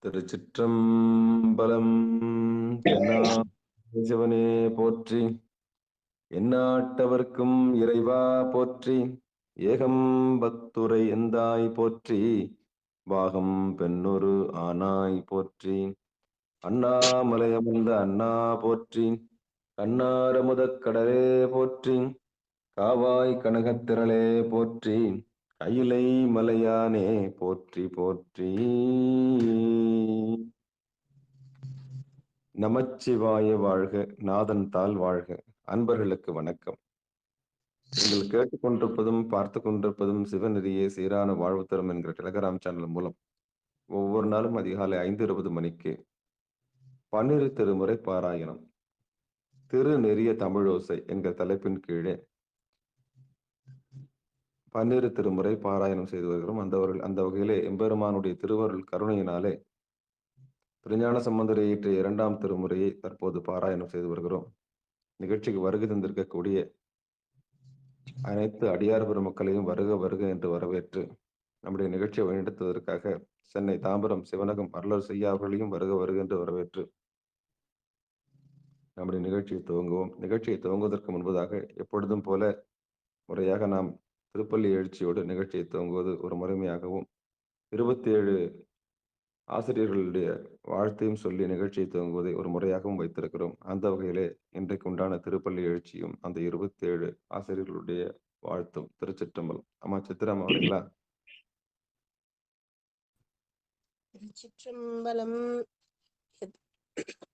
திருச்சிற்றம்பலம். தென்னாடுடைய சிவனே போற்றி, எந்நாட்டவர்க்கும் இறைவா போற்றி, ஏகம்பத்துரை எந்தாய் போற்றி, பாகம் பெண்ணொரு ஆனாய் போற்றி, அண்ணாமலையமர்ந்த அண்ணா போற்றி, கண்ணாரமுதக் கடலே போற்றி, காவாய் கனகத்திரளே போற்றி, கையிலை மலையானே போற்றி போற்றி. நமச்சிவாய வாழ்க, நாதன் தாள் வாழ்க. அன்பர்களுக்கு வணக்கம். நீங்கள் கேட்டுக்கொண்டிருப்பதும் பார்த்து கொண்டிருப்பதும் சிவநெறியே சீரான வாழ்வு தரும் என்கிற டெலகிராம் சேனல் மூலம் ஒவ்வொரு நாளும் அதிகாலை 5:20 மணிக்கு பன்னிரு திருமுறை பாராயணம், திருநெறிய தமிழோசை என்கிற தலைப்பின் கீழே பன்னிரு திருமுறை பாராயணம் செய்து வருகிறோம். அந்த வகையிலே எம்பெருமானுடைய திருவருள் கருணையினாலே திருஞான சம்பந்தரை இயற்றிய 2ஆம் திருமுறையை தற்போது பாராயணம் செய்து வருகிறோம். நிகழ்ச்சிக்கு வருகை தந்திருக்கக்கூடிய அனைத்து அடியார் பெருமக்களையும் வருக வருக என்று வரவேற்று, நம்முடைய நிகழ்ச்சியை வழிநடத்துவதற்காக சென்னை தாம்பரம் சிவனகம் அருளர் செய்யா அவர்களையும் வருக வருக என்று வரவேற்று நம்முடைய நிகழ்ச்சியை துவங்குவோம். நிகழ்ச்சியை துவங்குவதற்கு முன்பதாக எப்பொழுதும் போல முறையாக நாம் திருப்பள்ளி எழுச்சியோடு நிகழ்ச்சியை துவங்குவது ஒரு முறைமையாகவும், 27 ஆசிரியர்களுடைய வாழ்த்தையும் சொல்லி நிகழ்ச்சியை துவங்குவதை ஒரு முறையாகவும் வைத்திருக்கிறோம். அந்த வகையிலே இன்றைக்கு உண்டான திருப்பள்ளி எழுச்சியும் அந்த 27 ஆசிரியர்களுடைய வாழ்த்தும். திருச்சிற்றம்பலம். அம்மா சித்திராமா வரீங்களா? திருச்சிற்றம்பலம்.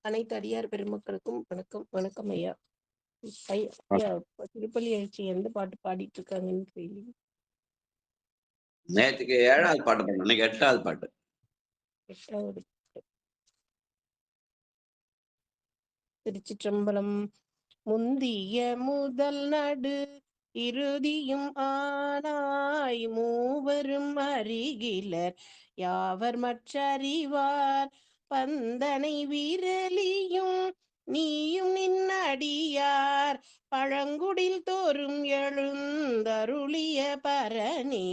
அனைத்து அடியார் பெருமக்களுக்கும் வணக்கம். வணக்கம் ஐயா. ஐயா, திருப்பள்ளி எழுச்சி எந்த பாட்டு பாடிட்டு இருக்காங்கன்னு தெரியல. நேற்றுக்கு 7வது பாட்டு பண்ணோம், இன்னைக்கு 8வது பாட்டு. 8வது. திருச்சிற்றம்பலம். முந்திய முதல் நடு இறுதியும் ஆனாய், மூவரும் அறிகிலர் யாவர் மற்றறிவார், பந்தனை விரலியும் நீயும் நின்னடியார், பழங்குடில் தோறும் எழுந்தருளிய பரணி,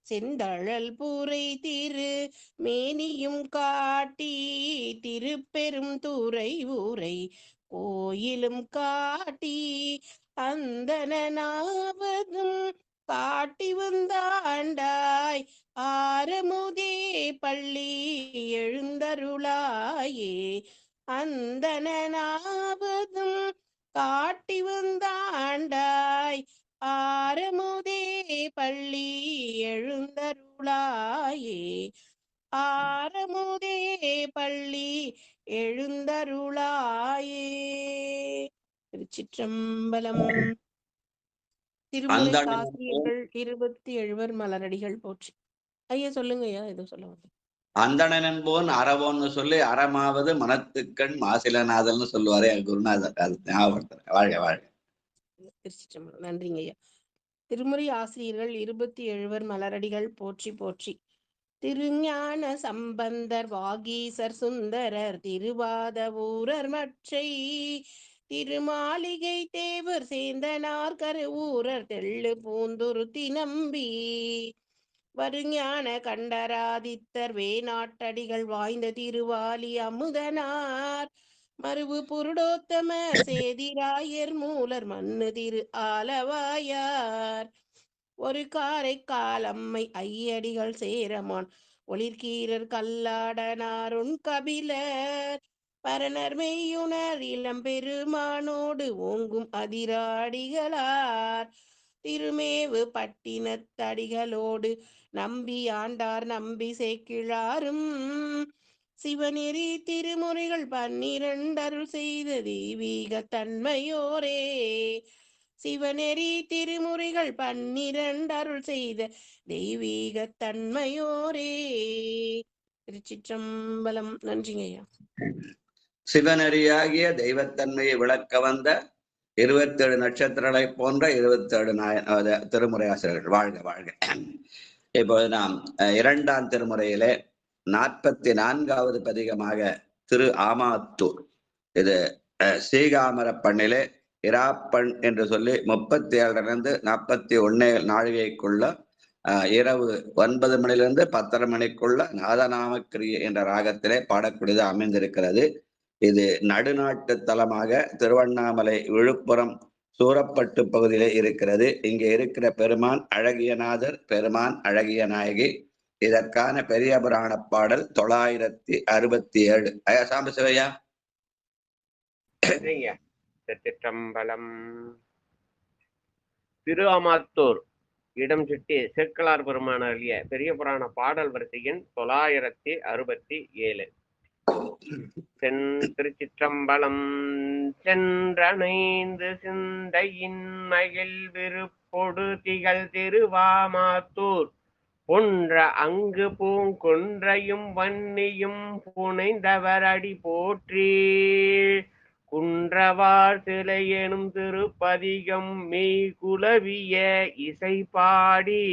செந்தழல் பூரை திரு மேனியும் காட்டி, திருப்பெரும் துறை ஊரை கோயிலும் காட்டி, அந்தனாவதும் காட்டி வந்தாண்டாய், ஆரமுதே பள்ளி எழுந்தருளாயே, அந்தனாவதும் காட்டி வந்தாண்டாய், ஆரமுதே பள்ளி எழுந்தருளாயே, ஆரமுதே பள்ளி எழுந்தருளாயே. திருச்சிற்றம்பலம். திருமுறை ஆசிரியர்கள் 27 மலரடிகள் போற்றி. ஐயா சொல்லுங்க ஐயா, எதுவும் சொல்ல வந்து. அந்தணன் போன் அறவோன்னு சொல்லி அறமாவது மனத்துக்கண் மாசிலநாதல்னு சொல்லுவாரே குருநாதர், அது ஞாபகப்படுத்துறேன். வாழ்க வாழ்க. திருச்சிற்றம்பலம். நன்றிங்க ஐயா. திருமுறை ஆசிரியர்கள் 27 மலரடிகள் போற்றி போற்றி. திருஞான சம்பந்தர் வாகீசர் சுந்தரர் திருவாத ஊரர் மற்றை, திருமாளிகை தேவர் சேந்தனார் கருவூரர் தெள்ளு பூந்துருத்தி நம்பி, வருஞான கண்டராதித்தர் வேநாட்டடிகள் வாய்ந்த திருவாலி அமுதனார், மருவு புருடோத்தமர் சேதிராயர் மூலர் மண்ணு திரு ஆலவாயார், ஒரு காரை காலம்மை ஐயடிகள் சேரமான் ஒளிர்கீரர் கல்லாடனாருண் கபிலர், பரணர் மெய்யுணர் இளம்பெருமானோடு ஓங்கும் அதிராடிகளார், திருமேவு பட்டினத்தடிகளோடு நம்பி ஆண்டார் நம்பி சேக்கிழாரும், சிவநெறி திருமுறைகள் 12 அருள் செய்த தெய்வீக தன்மையோரே, சிவநெறி திருமுறைகள் 12 அருள் செய்த தெய்வீக தன்மையோரே. திருச்சிற்றம்பலம். நன்றிங்க ஐயா. சிவநெறியாகிய தெய்வத்தன்மையை விளக்க வந்த 27 நட்சத்திரங்களை போன்ற 27 திருமுறை ஆசிரியர்கள் வாழ்க வாழ்க. இப்போது நாம் 2ஆம் திருமுறையிலே 44வது பதிகமாக திரு ஆமாத்தூர், இது ஸ்ரீகாமர பண்ணிலே இராப்பண் என்று சொல்லி 37 41 நாழிகைக்குள்ள இரவு 9 மணிலிருந்து 10:30 மணிக்குள்ள நாதநாம கிரியை என்ற ராகத்திலே பாடக்கூடியது அமைந்திருக்கிறது. இது நடுநாட்டு தலமாக திருவண்ணாமலை, விழுப்புரம், சூரப்பட்டு பகுதியிலே இருக்கிறது. இங்கே இருக்கிற பெருமான் அழகியநாதர், பெருமான் அழகிய நாயகி. இதற்கான பெரிய புராண பாடல் 967. ஐயா சாம்பசிவையா. திருச்சிற்றம்பலம். திருஆமாத்தூர் இடம் சுட்டி சேக்கலார் பெருமான் அருளிய பெரிய புராண பாடல் வரிசையின் 967. திருச்சிற்றம்பலம். சென்றணைந்து சிந்தையின் மகிழ் விருப்பொடு திகழ் திருவாமாத்தூர் பொன்ற அங்கு பூங்கொன்றையும் வன்னியும் புனைந்தவர் அடி போற்றி. குன்றவார் சிலை எனும் திருப்பதிகம் மெய் குலவிய இசை பாடி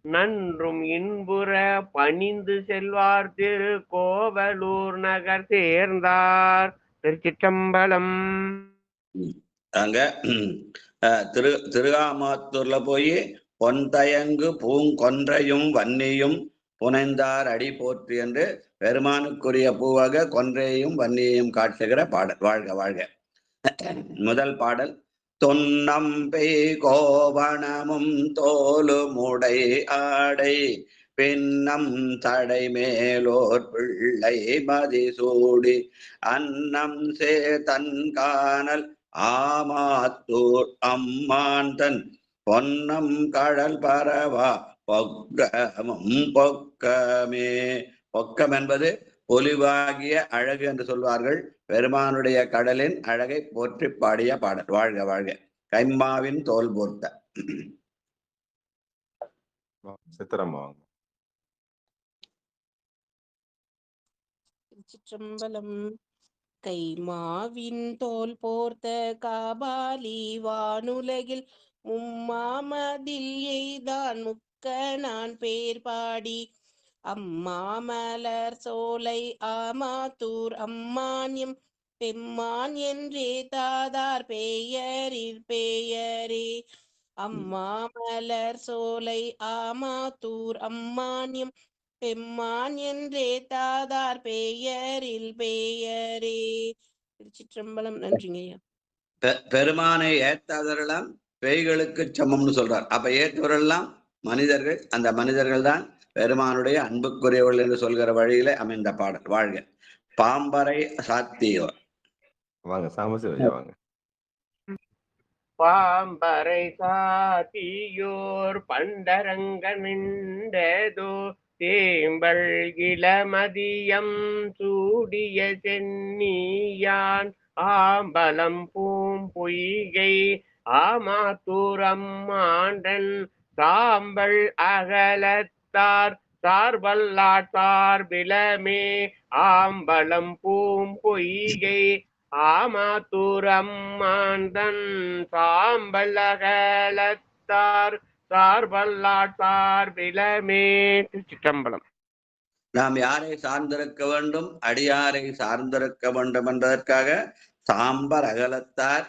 நன்றும் இன்புற பணிந்து செல்வார் திரு கோவலூர் நகர் சேர்ந்தார். திருச்சிற்றம்பலம். அங்க திருஆமாத்தூர்ல போய் பொன்தயங்கு பூங்கொன்றையும் வன்னியும் புனைந்தார் அடி போற்றி என்று பெருமானுக்குரிய பூவாக கொன்றையையும் வன்னியையும் காட்டுகிற பாடல். வாழ்க வாழ்க. முதல் பாடல். தொன்னம்பை கோவணமும் தோலுமுடை ஆடை பின்னம் தடை மேலோர் பிள்ளை மதிசூடி அன்னம் சே தன் காணல் ஆமாத்தூர் அம்மான் தன் பொன்னம் கடல் பரவா பொக்கமும் பொக்கமே. பொக்கம் என்பது பொலிவாகிய அழகு என்று சொல்வார்கள். பெருமானுடைய கடலின் அழகை போற்றி பாடிய பாடல். வாழ்க வாழ்க. கைம்மாவின் தோல் போர்த்த. சித்திரம்மா. திருச்சிற்றம்பலம். கைமாவின் தோல் போர்த்த காபாலி வானுலகில் மும்மாமதில் எய்தான் முக்க நான் பேர் பாடி அம்மாமலர் சோலை ஆமாத்தூர் அம்மான்யம் பெம்மான் என்றே தாதார் பெயரில் பெயரே. அம்மாமலர் சோலை ஆமாத்தூர் அம்மான்யம் பெம்மான் என்றே தாதார் பெயரில் பெயரே. திருச்சிற்றம்பலம். நன்றிங்கய்யா. பெருமானை ஏத்தாதவரெல்லாம் பேய்களுக்கு சமம்னு சொல்றார். அப்ப ஏற்றவரெல்லாம் மனிதர்கள். அந்த மனிதர்கள் தான் பெருமானுடைய அன்புக்குரியவர்கள் என்று சொல்கிற வழியில அமைந்த பாடல். வாழ்க. பாம்பரை சாத்தியோர். வாங்க சாம்பசிவையா வாங்க. பாம்பரை சாத்தியோர் பண்டரங்க நின்றதோ தேம்பல் இளமதியம் சூடிய சென்னியான் ஆம்பலம் பூம் பொய்கை ஆமாத்தூரம் மாண்டன் சாம்பல் அகலத்தார் சார்பல்லாட் சார்பிலமே. ஆம்பலம் பூம் பொய்கை ஆமாத்தூரம் மாண்டன் சாம்பல் அகலத்தார் சார்பல்லாட் சார்பிலமே. திருச்சிற்றம்பலம். நாம் யாரை சார்ந்திருக்க வேண்டும்? அடியாரை சார்ந்திருக்க வேண்டும் என்பதற்காக சாம்பர் அகலத்தார்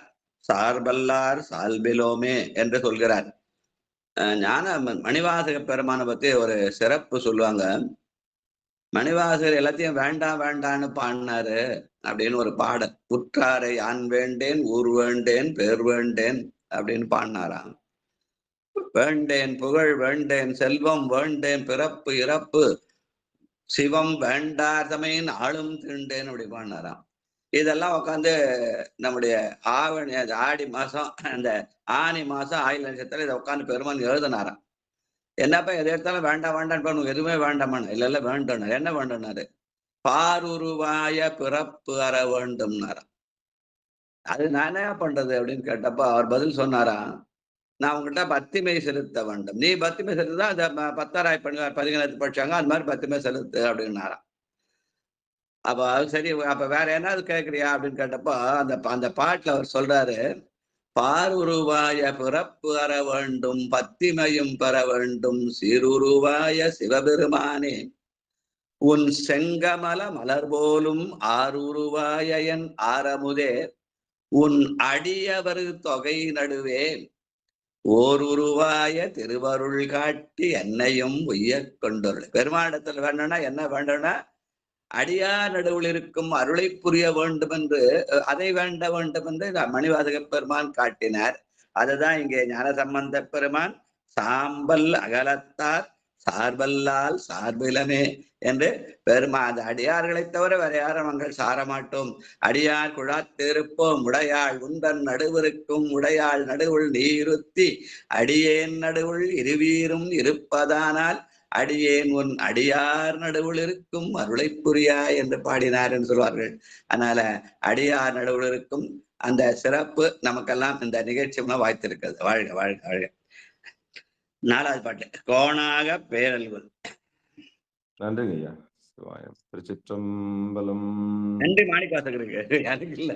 சார்பல்லார் சால்பிலோமே என்று சொல்கிறார். ஞான மணிவாசக பெருமானை பத்தி ஒரு சிறப்பு சொல்லுவாங்க. மணிவாசகர் எல்லாத்தையும் வேண்டாம் வேண்டான்னு பாடினாரு அப்படின்னு ஒரு பாடல். உற்றாரை யான் வேண்டேன், ஊர் வேண்டேன், பேர் வேண்டேன் அப்படின்னு பாடினாராம். வேண்டேன் புகழ் வேண்டேன், செல்வம் வேண்டேன், பிறப்பு இறப்பு சிவம் வேண்டாதமையின் ஆளும் திண்டேன் அப்படி பாடினாராம். இதெல்லாம் உட்காந்து நம்முடைய ஆடி மாசம், அந்த ஆனி மாசம் ஆயுள் நட்சத்திரம் இதை உட்காந்து பெருமான் எழுதினாராம். என்னப்பா எது எடுத்தாலும் வேண்டாம் வேண்டாம் எதுவுமே வேண்டாமான. இல்ல வேண்டாம். என்ன வேண்டாரு? பாருருவாய பிறப்பு அற வேண்டும்னாராம். அது நான் என்ன பண்றது அப்படின்னு கேட்டப்ப அவர் பதில் சொன்னாராம், நான் உங்ககிட்ட பத்திமை செலுத்த வேண்டும். நீ பத்திமை செலுத்தா அந்த 10,000 பெண்கள் 15 படிச்சாங்க, அது மாதிரி பத்திமை செலுத்து அப்படின்னாராம். அப்ப சரி, அப்ப வேற என்னது கேட்குறியா அப்படின்னு கேட்டப்போ அந்த பாட்டுல அவர் சொல்றாரு, பாருருவாய பிறப்பு அற வேண்டும், பத்திமையும் பெற வேண்டும், சீருருவாய சிவபெருமானே உன் செங்கமல மலர் போலும் ஆருருவாய என் ஆரமுதே உன் அடியவர் தொகை நடுவே ஓர் உருவாய திருவருள் காட்டி என்னையும் உய்ய கொண்டொருள். பெருமானிடத்தில் வேண்டும்னா என்ன வேண்டும்னா அடியார் நடுவில் இருக்கும் அருளை புரிய வேண்டும் என்று, அதை வேண்ட வேண்டும் என்று மணிவாசக பெருமான் காட்டினார். அதுதான் இங்கே ஞானசம்பந்த பெருமான் சாம்பல் அகலத்தார் சார்பல்லால் சார்பிலமே என்று அந்த அடியார்களை தவிர வேற யாரும் நாங்கள் சாரமாட்டோம். அடியார் குழாத்திருப்போம் உடையாள் உந்தன் நடுவிருக்கும் உடையாள் நடுவுள் நீருத்தி அடியேன் நடுவுள் இருவீரும் இருப்பதானால் அடியேன் உன் அடியார் நடுவில் இருக்கும் அருளை புரியா என்று பாடினார் என்று சொல்வார்கள். அதனால அடியார் நடுவில் இருக்கும் அந்த சிறப்பு நமக்கெல்லாம் இந்த நிகழ்ச்சி வாய்த்திருக்கிறது. வாழ்க வாழ்க வாழ்க. 4வது பாட்டு கோணாக பேரல்கள். நன்றிங்க ஐயா. சிவாயம். திருச்சிற்றம்பலம். நன்றி மாணிக்கவாசகருக்கு, எனக்கு இல்ல.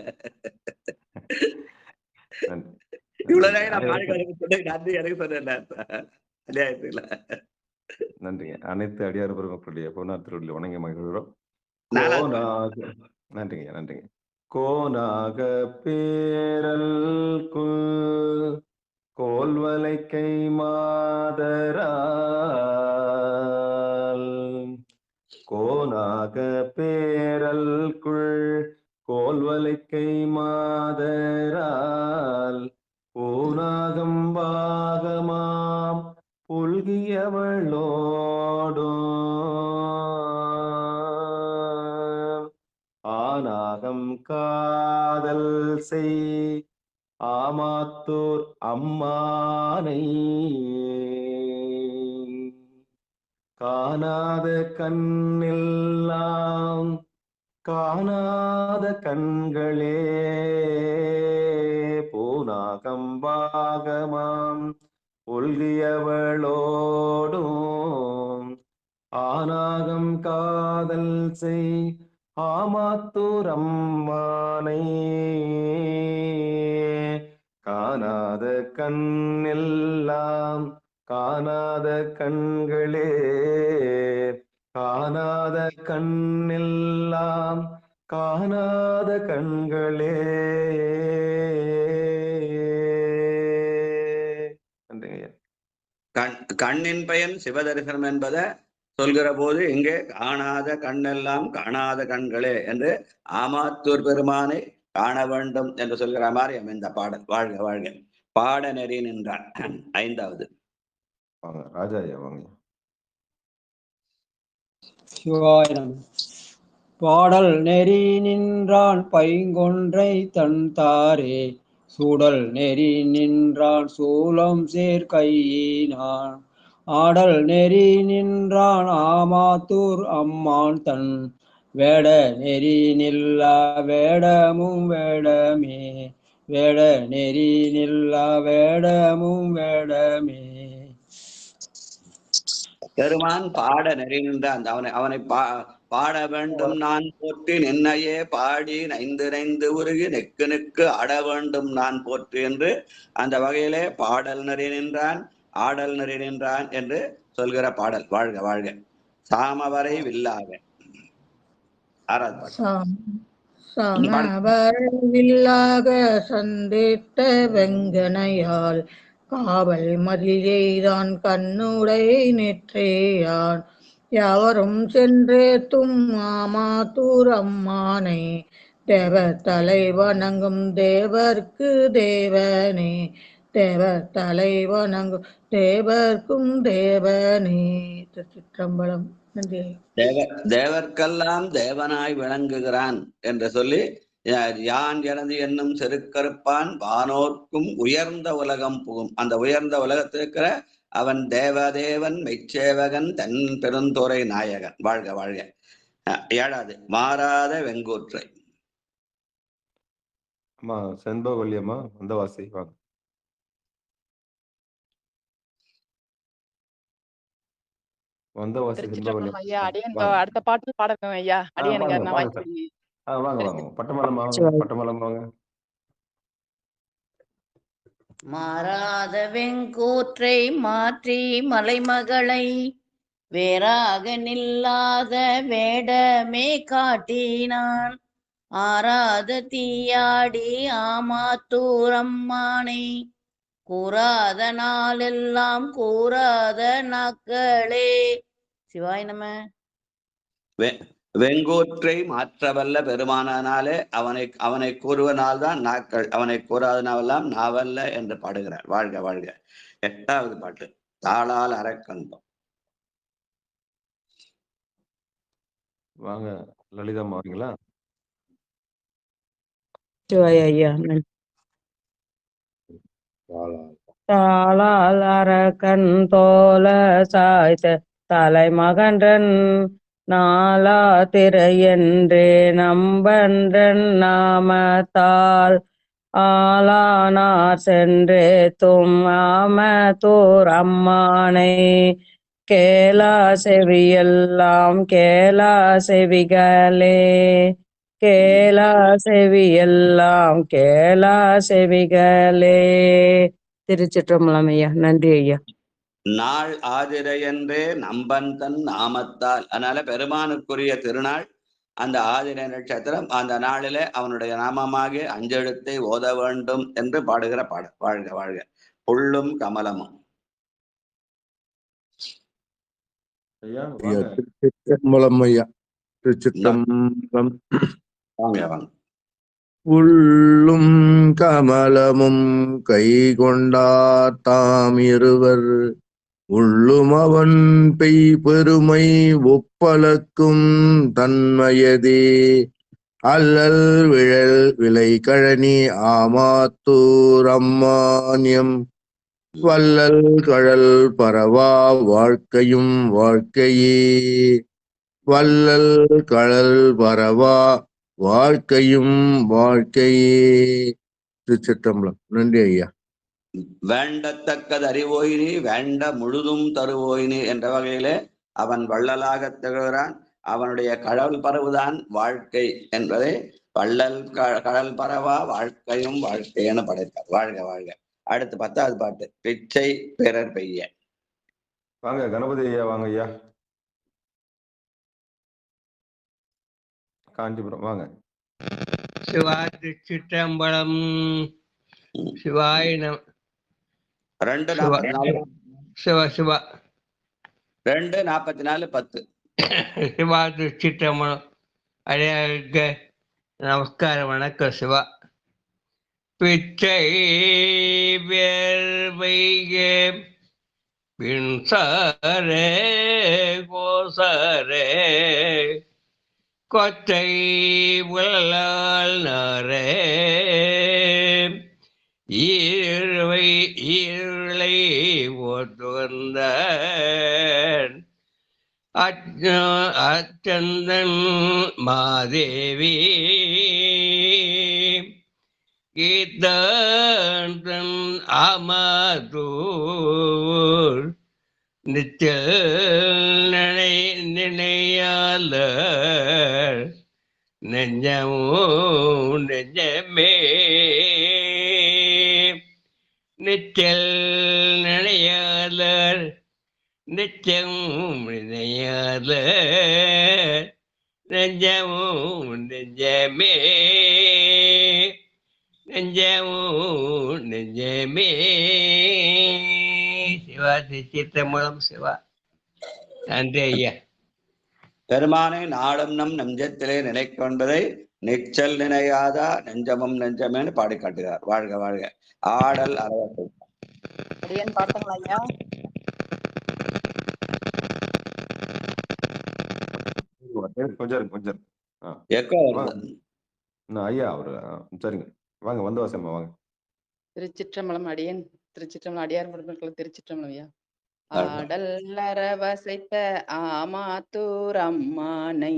நன்றி. இவ்வளவு நேரம் நான் மாணிக்கவாசகருக்கு சொன்னேன், நன்றி எனக்கு சொன்னேன். நன்றிங்க. அனைத்து அடியார் பெருமக்களுடைய பொன்னார் திருவள்ளுவர் வணங்கி மகிழ்கிறோம். நன்றிங்க நன்றிங்க. கோனாக பேரல் கோல்வலை கை மாதரால் கோனாக பேரல் கோல்வலை கை மாதரால் பூனாகம் பாகமாம் புல்கியவளோடோ ஆனாகம் காதல் செய் ஆமாத்தூர் அம்மானை காணாத கண்ணெல்லாம் காணாத கண்களே பூனாகம் பாகமாம் ஒல்கியவளோடும் ஆனாகம் காதல் செய் ஆமாத்தூர் அம்மானை காணாத கண்ணெல்லாம் காணாத கண்களே காணாத கண்ணெல்லாம் காணாத கண்களே. கண்ணின் பயன் சிவதரிசனம் என்பதை சொல்கிற போது இங்கே காணாத கண்ணெல்லாம் காணாத கண்களே என்று ஆமாத்தூர் பெருமானை காண வேண்டும் என்று சொல்கிற மாதிரி அமைந்த பாடல். வாழ்க வாழ்க. பாட நெறி நின்றான். 5வது ராஜா ஐயா வாங்க. பாடல் நெறி நின்றான் பைங்கொன்றை தன் தாரே சூடல் நெறி நின்றான் சூலம் சேர் கையினான் ஆடல் நெறி நின்றான் ஆமாத்தூர் அம்மான் தன் வேட நெறி நில்லா வேடமும் வேடமே வேட நெறி நில்லா வேடமும் வேடமே. பெருமான் பாட நெறி நின்றான். அவனை பாட வேண்டும் நான் போற்றி நின்னையே பாடி நைந்து நைந்து உருகி நெக்கு நெக்கு ஆட வேண்டும் நான் போற்றி என்று அந்த வகையிலே பாடல் நெறி நின்றான் ஆடல் நெறி நின்றான் என்று சொல்கிற பாடல். வாழ்க வாழ்க. சாமவரை வில்லாக. 6வது வில்லாக சந்தித்த வெங்கனையால் காவல் மதியைதான் கண்ணுடை நெற்றியான் யாவரும் சென்றேத்தும் ஆமாத்தூர் அம்மானை தேவ தலை வணங்கும் தேவர்க்கு தேவனே தேவ தலை வணங்கும் தேவர்க்கும் தேவனே. திருச்சிற்றம்பலம். நன்றி. தேவர்க்கெல்லாம் தேவனாய் விளங்குகிறான் என்று சொல்லி யான் எனது என்னும் செருக்கறுப்பான் வானோர்க்கும் உயர்ந்த உலகம் புகும். அந்த உயர்ந்த உலகத்திற்கிற அவன் தேவதேவன் மெய்ச்சேவகன் தன் பெருந்துறை நாயகன். வாழ்க வாழ்க. 7வது மாறாத வெங்கூற்றை. அம்மா செண்பகவல்லி அம்மா வந்தவாசி வாங்க. வந்தவாசி செண்பகவல்லி அடுத்த பாட்டு பாடணும் ஐயா. வாங்க வாங்க. பட்டமலம் பட்டமலம் வாங்க. மாறாத வெங்கூற்றை மாற்றி மலைமகளை வேறாக நில்லாத வேடமே காட்டினான் ஆறாத தீயாடி ஆமாத்தூர் அம்மானை கூறாத நாளெல்லாம் கூறாத நாட்களே. சிவாய நம. வெங்கூற்றை மாற்றவல்ல பெருமானாலே அவனை கூறுவனால்தான் நாட்கள், அவனை கூறாதனாவெல்லாம் நாவல்ல என்று பாடுகிறார். வாழ்க வாழ்க. 8வது பாட்டு தாளால் அறக்கந்தம். வாங்க லலிதம்மா வரீங்களா? சிவாய ஐயா. தாளால் அரக்கன் தோல சாய்த்த தலைமகன்றன் நாளா திரையென்றே நம்பன்றன் நாமத்தால் ஆளானார் சென்றே ஆமத்தூர் அம்மானை கேளா செவியெல்லாம் கேளா செவிகளே. கேளா செவியெல்லாம் கேளா செவிகளே. திருச்சிற்றம்பலம் ஐயா. நன்றி ஐயா. நாள் ஆதிரையென்றே நம்பன் தன் நாமத்தால். அதனால பெருமானுக்குரிய திருநாள் அந்த ஆதிரை நட்சத்திரம். அந்த நாளிலே அவனுடைய நாமமாகிய 5 எழுத்தை ஓத வேண்டும் என்று பாடுகிற பாடல். வாழ்க வாழ்க. புள்ளும் கமலமும். ஐயா ஐயா வாங்க. திருச்சிற்றம்பலம் ஐயா. திருச்சிற்றம்பலம். வாங்க வாங்க. உள்ளும் கமலமும் கை கொண்டார் தாம் இருவர் உள்ளும் அவன் பெய் பெருமை ஒப்பலக்கும் தன்மையதே அல்லல் விழல் விலை கழனி ஆமாத்தூர் அம்மானியம் வல்லல் கழல் பரவா வாழ்க்கையும் வாழ்க்கையே. வல்லல் கழல் பரவா வாழ்க்கையும் வாழ்க்கையே. திருச்சிற்றம்பலம். நன்றி ஐயா. வேண்டத்தக்கது அறிவோயினி வேண்ட முழுதும் தருவோயினி என்ற வகையிலே அவன் வள்ளலாக திகழ்கிறான். அவனுடைய கடல் பரவுதான் வாழ்க்கை என்பதை வள்ளல் கடல் பரவா வாழ்க்கையும் வாழ்க்கைன்னு படைத்தார். வாழ்க வாழ்க. அடுத்து 10வது பாட்டு பிச்சை பிறர் பெய்ய. வாங்க கணபதி ஐயா வாங்க ஐயா. காஞ்சிபுரம் வாங்க. சிவா திருச்சிற்றம்பலம். சிவாய நம. 2:44 சிவா சிவா 2:44 10. சிவா திருச்சிற்றம்பலம். அடையாளுக்கு நமஸ்காரம், வணக்கம் சிவா. பிச்சை வேர்வையே பின்சாரே கோசரே கொச்சை உழலால் நரே ஈருளை ஓட்டுவந்த அச்சந்தன் மாதேவி கீதன் அமதூர் நிச்சல் நினையால நெஞ்சமோ நெஞ்சமே நிச்சல் நினையாளர் நிச்சமும் நினையால நெஞ்சமும் நெஞ்சமே நெஞ்சமும் நெஞ்சமே. சிவா திருச்சிற்றம்பலம். சிவா நன்றி ஐயா. பெருமானை நாளும் நம் நெஞ்சத்திலே நினைக்கும் என்பதை நிச்சல் நினையாதா நெஞ்சமும் நெஞ்சமேன்னு பாடி காட்டுகிறார். வாழ்க வாழ்க. ஆடல் அரவத்தை. அடியேன் பாட்டுங்களா ஐயா? கொஞ்சம் எக்கோ வருது. ஐயா அவரு சரிங்க வாங்க வந்து வாசம்மா வாங்க. திருச்சிற்றம்பலம். அடியேன் திருச்சிற்றம்பலம். அடியார் பெருமக்கள் திருச்சிற்றம்பலம் ஐயா. ஆடல் அரவசைத்த ஆமாத்தூர் அம்மானை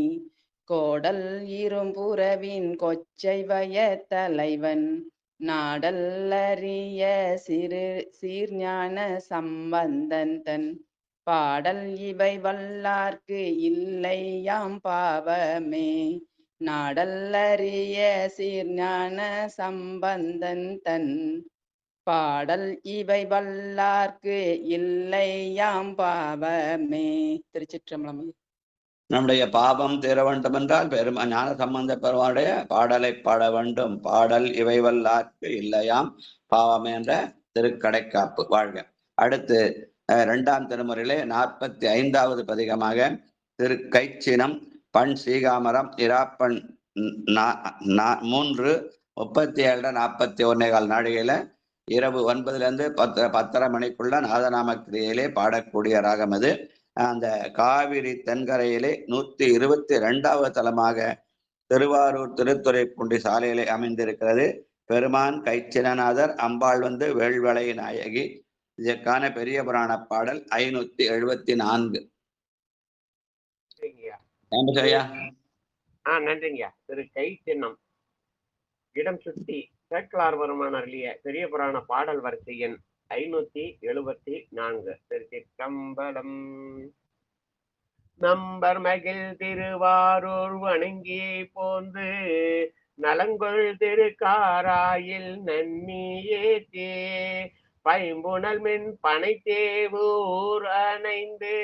கோடல் இரும்புறவின் கொச்சை வய தலைவன் நாடல் அறிய சீர்ஞான சம்பந்தன் தன் பாடல் இவை வல்லார்க்கு இல்லையாம் பாவமே. நாடல் அறிய சீர்ஞான சம்பந்தன் தன் பாடல் இவை வல்லார்க்கு இல்லையாம் பாவமே. திருச்சிற்றம்பலம். நம்முடைய பாவம் தீர வேண்டும் என்றால் ஞான சம்பந்த பெருமானுடைய பாடலை பாட வேண்டும். பாடல் இவை வல்லார்க்கு இல்லையாம் பாவமே என்ற திருக்கடைக்காப்பு வாழ்க. அடுத்து 2ஆம் திருமுறையிலே 45வது பதிகமாக திரு கைச்சினம் பண் சீகாமரம் இராப்பண் 3 37 41 நாழிகையில இரவு 9லேருந்து 10:30 மணிக்குள்ள நாதநாம கிரியையிலே பாடக்கூடிய ராகம் அது. அந்த காவிரி தென்கரையிலே 122வது தலமாக திருவாரூர் திருத்துறைப்பூண்டி சாலையிலே அமைந்திருக்கிறது. பெருமான் கைச்சினநாதர், அம்பாள் வேள்வளை நாயகி. இதற்கான பெரிய புராண பாடல் 574. நன்றிங்கய்யா. திரு கை சின்னம் இடம் சுட்டி சேக்கலார் பெருமான் அருளிய பெரிய புராண பாடல் வரிசை எண் 574. திருச்சிற்றம்பலம். நம்பர் மகிழ் திருவாரூர் வணங்கி போந்து நலங்கொள் திருக்காராயில் நன்னியேத்தே பைம்புணல் மின் பனைத்தேவூர் அணைந்து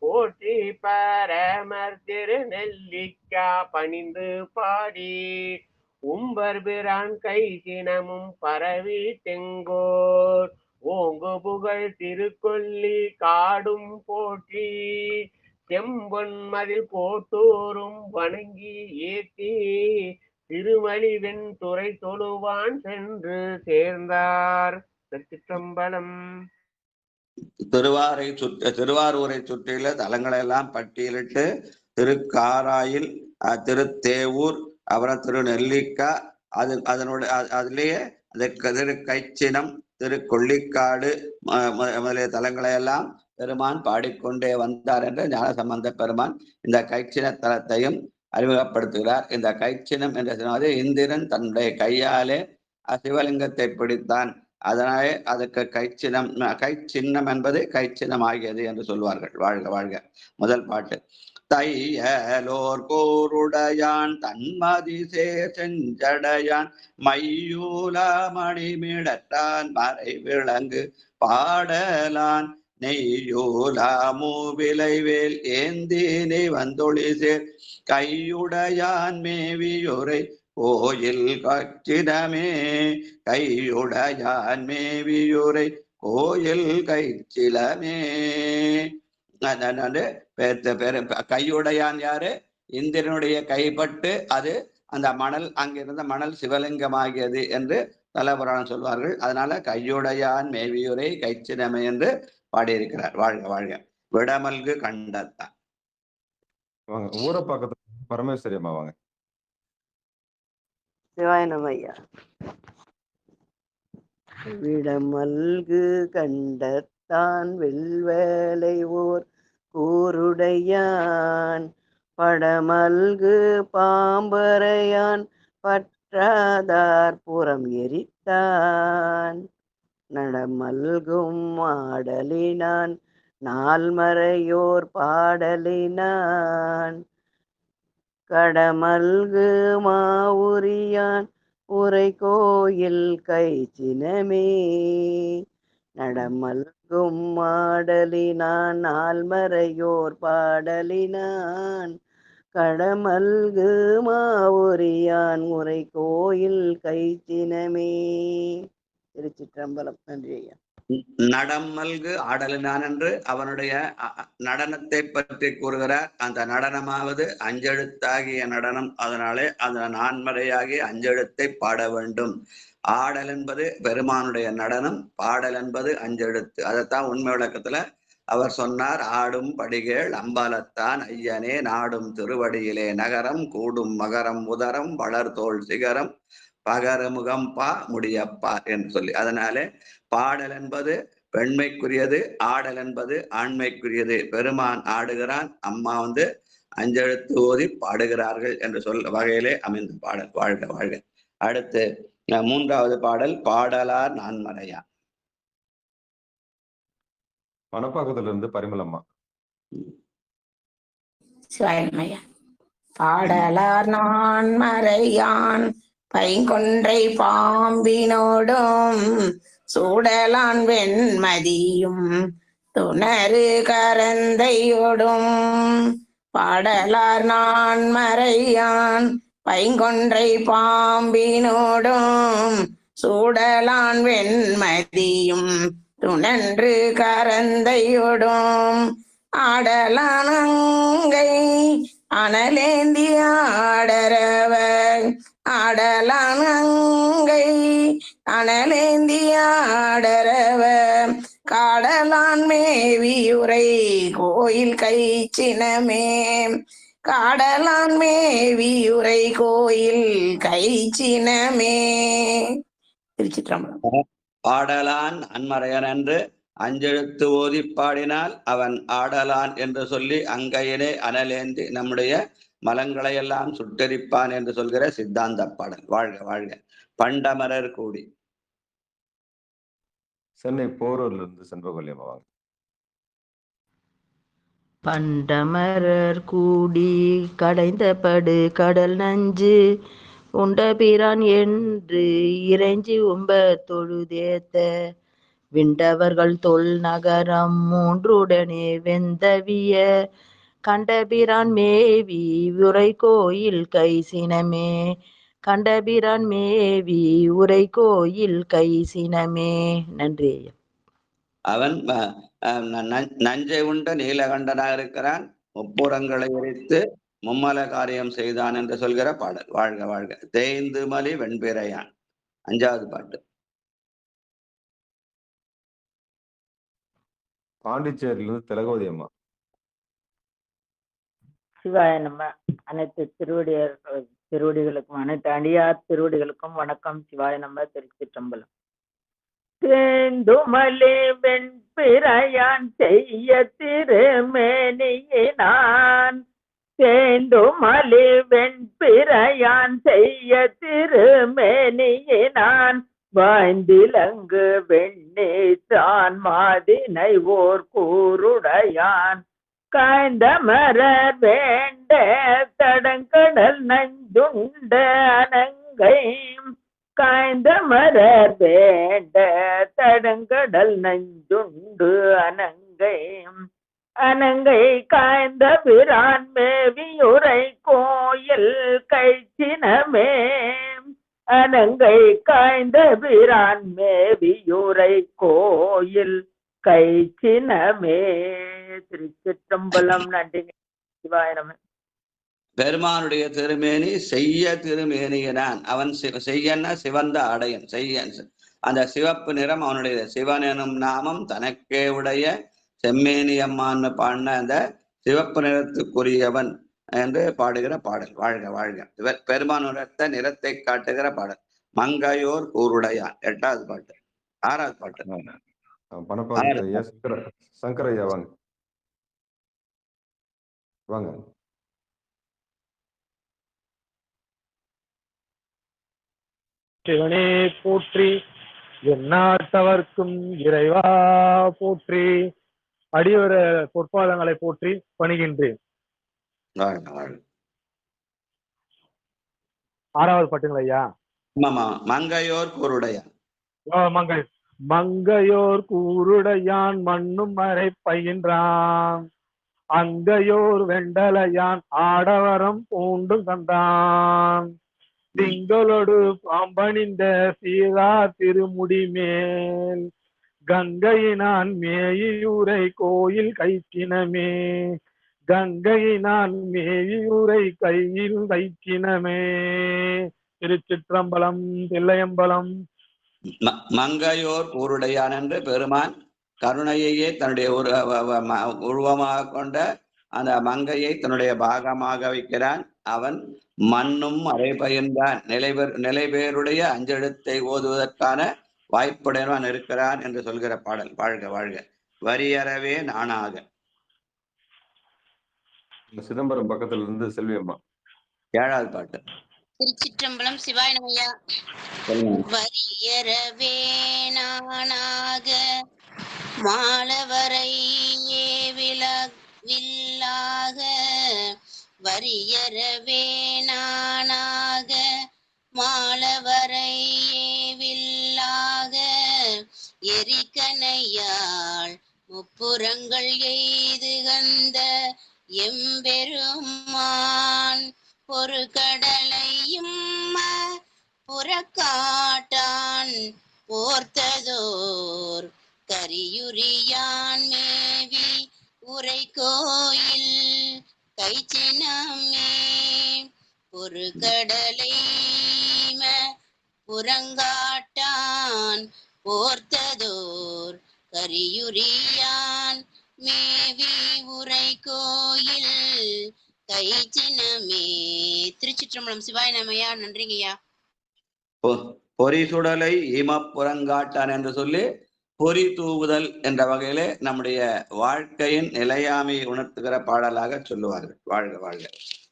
போற்றி பரமர் திருநெல்லிக்கா பணிந்து பாடி உம்பர் பிரான் கை சினமும் பரவி தெங்கோர் ஓங்கு புகழ் திருக்கொல்லி காடும் போற்றி செம்பொன் மதில் கோட்டூரும் வணங்கி ஏத்தி திருமலிவெண் துறை தொழுவான் சென்று சேர்ந்தார். திருச்சிற்றம்பலம். திருவாரூரை சுற்றியுள்ள தலங்களெல்லாம் பட்டியலிட்டு திருக்காராயில், திருத்தேவூர், அப்புறம் திருநெல்லிக்கா, அதுலேயே திரு கைச்சினம், திரு கொள்ளிக்காடு முதலிய தலங்களையெல்லாம் பெருமான் பாடிக்கொண்டே வந்தார் என்று ஞானசம்பந்த பெருமான் இந்த கைச்சின தலத்தையும் அறிமுகப்படுத்துகிறார். இந்த கைச்சினம் என்ற சொன்னாது இந்திரன் தன்னுடைய கையாலே சிவலிங்கத்தை பிடித்தான். அதனாலே அதுக்கு கைச்சின்னம் என்பது கைச்சின்னம் ஆகியது என்று சொல்வார்கள். வாழ்க வாழ்க. முதல் பாட்டு. தையலோர் கூருடையான் தன்மதி செஞ்சடையான் மையூல மணிமிடத்தான் மறை விளங்கு பாடலான் நெய்யூலா மூவிலைவேல் ஏந்தினை வந்தொழி சேர் கையுடையான் மேவியுரை கோயில் கைச்சினமே கையுடையான் மேவியுரை கோயில் கைச்சிலமே. கையுடையான் யாரு? இந்திரனுடைய கைப்பட்டு அது அந்த மணல், அங்கிருந்த மணல் சிவலிங்கமாகியது என்று தலபுராணம் சொல்வார்கள். அதனால கையுடையான் மேவியுரை கைச்சினமே என்று பாடியிருக்கிறார். வாழ்க வாழ்க. விடமல்கு கண்டத்தான். ஊரை பக்கத்துல பரமேஸ்வரி அம்மா வாங்க. சிவாயனமையா. விடமல்கு கண்டத்தான் வெல்வேலை ஓர் கூருடையான் படமல்கு பாம்பரையான் பற்றாதார் புறம் எரித்தான் நடமல்கும் ஆடலினான் நால்மறையோர் பாடலினான் கடமல்கு மாவுரியான் உரை கோயில் கைச்சினமே நடமல்கும் ஆடலினான் நால்மறையோர் பாடலினான் கடமல்கு மாவுரியான் உரை கோயில் கைச்சினமே. திருச்சிற்றம்பலம். நன்றி ஐயா. நடமல்கு ஆடலினான் என்று அவனுடைய நடனத்தை பற்றி கூறுகிறார். அந்த நடனமாவது அஞ்செழுத்தாகிய நடனம். அதனாலே அந்த நான்மறையாகிய அஞ்செழுத்தை பாட வேண்டும். ஆடல் என்பது பெருமானுடைய நடனம், பாடல் என்பது அஞ்செழுத்து. அதைத்தான் உண்மை விளக்கத்துல அவர் சொன்னார். ஆடும் படிகேள் அம்பலத்தான் ஐயனே நாடும் திருவடியிலே நகரம் கூடும் மகரம் உதரம் வளர்தோள் சிகரம் பகரமுகம் பா முடியப்பா என்று சொல்லி. அதனாலே பாடல் என்பது பெண்மைக்குரியது, ஆடல் என்பது ஆண்மைக்குரியது. பெருமான் ஆடுகிறான், அம்மா அஞ்செழுத்து ஓதி பாடுகிறார்கள் என்று சொல்ல வகையிலே அமைந்த பாடல். வாழ்க வாழ்க. அடுத்து 3வது பாடல் பாடலார் நான்மறையா. மணப்பாக்கத்துல இருந்து பரிமளம்மா. பாடலார் நான்மறையான் பைங்கொன்றை பாம்பினோடும் சூடலான் வெண்மதியும் துணரு கரந்தையோடும் பாடலார் நான்மறையான் பைங்கொன்றை பாம்பினோடும் சூடலான் வெண்மதியும் துணன்று கரந்தையொடும் ஆடலானங்கை அனலேந்தி ஆடரவ ஆடலானங்கை அனலேந்தி ஆடரவ காடலான் மேவியுரை கோயில் கை சினமே காடலான் மேவியுரை கோயில் கை சினமே. திருச்சிற்றம்பலம். பாடலான் அன்மறையன் என்று அஞ்செழுத்து ஓதி பாடினால் அவன் ஆடலான் என்று சொல்லி அங்கையிலே அனலேந்தி நம்முடைய மலங்களை எல்லாம் சுட்டரிப்பான் என்று சொல்கிற சித்தாந்த பாடல். வாழ்க வாழ்க. பண்டமரர் கூடி. சென்னை போரூர்ல இருந்து செண்பகவல்லியம்மா வாங்க. பண்டமரர் கூடி கடைந்தபடு கடல் நஞ்சு உண்டபிரான் என்று இறைஞ்சி உம்ப தொழுதேத்த விண்டவர்கள் தொல் நகரம் மூன்றுடனே வெந்தவிய கண்டபிரான் மேவி உரை கோயில் கை சினமே கண்டபிரான் மேவி உரை கோயில் கை சினமே. நன்றி. அவன் நஞ்சை உண்ட நீலகண்டனாக இருக்கிறான், முப்புறங்களை எரித்து மும்மல காரியம் செய்தான் என்று சொல்கிற பாடல். வாழ்க வாழ்க. தேய்ந்து மலி வெண்பிறையான். 5வது பாட்டு. பாண்டிச்சேரியிலிருந்து திலகவதி அம்மா. சிவாய நம்ம அனைத்து திருவடிகளுக்கும் அனைத்து அடியார் திருவடிகளுக்கும் வணக்கம். சிவாய நம்ம. திருச்சிற்றம்பலம். தேந்துமலி வெண்பிறையான் செய்ய திருமேனியினான் தேந்துமலி வெண்பிறையான் செய்ய திருமேனியினான் வாய்ந்திலங்கு வெண்ணீத்தான் மாதினை ஓர் கூருடையான் காய்ந்த மரர் வேண்ட தடங்கடல் நஞ்சுண்ட அனங்கை காய்ந்த மரர் வேண்ட தடங்கடல் நஞ்சுண்டு அனங்கை அனங்கை காய்ந்த பிரான் மேவியுரை கோயில் கைச்சினமே அனங்கை காய்ந்த பிரான் மேவியுரை கோயில் கைச்சினமே. திருச்சிற்றம்பலம். நன்றி. சிவாய நம. பெருமானுடைய திருமேனி செய்ய திருமேனியினான். அவன் செய்யன்னா சிவந்த அடையன். செய்யன் அந்த சிவப்பு நிறம் அவனுடைய. சிவன் எனும் நாமம் தனக்கே உடைய செம்மேனியம்மான்னு பாடின அந்த சிவப்பு நிறத்துக்குரியவன் என்று பாடுகிற பாடல். வாழ்க வாழ்க. பெருமானுடைய நிறத்தை காட்டுகிற பாடல். மங்கையோர் கூருடையான். 8வது பாட்டு. 6வது பாட்டு. சங்கரையா வாங்க வாங்க. சிவனே போற்றி, எந்நாட்டவர்க்கும் இறைவா போற்றி, அடியோர பொற்பாதங்களை போற்றி பணிகின்றேன். 6வது பாட்டுங்களா ஐயா? மங்கையோர் கூருடையான். மங்கையோர் கூருடையான் மண்ணும் மறை பயின்றான் அங்கையோர் வெண்டலையான் ஆடவரம் பூண்டு கண்டான் திங்களோடு பாம்பணிந்த சீதா திருமுடி மேல் கங்கையினான் மேயூரை கோயில் கைச்சினமே கங்கையினான் மேயூரை கையில் கைச்சினமே. திருச்சிற்றம்பலம். தில்லையம்பலம். மங்கையோர் கூருடையான் என்று பெருமான் கருணையையே தன்னுடைய உருவமாக கொண்ட அந்த மங்கையை தன்னுடைய பாகமாக வைக்கிறான். அவன் மண்ணும் அறை பயின்றான். நிலைபேருடைய அஞ்செழுத்தை ஓதுவதற்கான வாய்ப்புடையவன் இருக்கிறான் என்று சொல்கிற பாடல். வாழ்க வாழ்க. வரியறவே நானாக. சிதம்பரம் பக்கத்துல இருந்து செல்வி அம்மா. 7வது பாட்டு. திருச்சிற்றம்பலம். சிவாய நமய்யா. வரியறவே நானாக மாலவரை வில்லாக வரியறவே நானாக மாலவரை வில்லாக எரிக்கனையாள் முப்புறங்கள் எய்து கந்த எம்பெருமான் பொறு கடலையும் புறக்காட்டான் போர்த்ததோர் கரியுரியான் மேவி உரை கோயில் கைச்சினமே ஒரு கடலை புறங்காட்டான் போர்த்ததோர் கரியுரியான் மேவி உரை கோயில் கைச்சினமே. திருச்சிற்றம்பலம். சிவாய நமையா. நன்றிங்கய்யா. பொறி சுடலை ஈமப்புறங்காட்டான் என்று சொல்லி பொறி தூவுதல் என்ற வகையிலே நம்முடைய வாழ்க்கையின் நிலையாமை உணர்த்துகிற பாடலாக சொல்லுவார்கள். வாழ்க வாழ்க.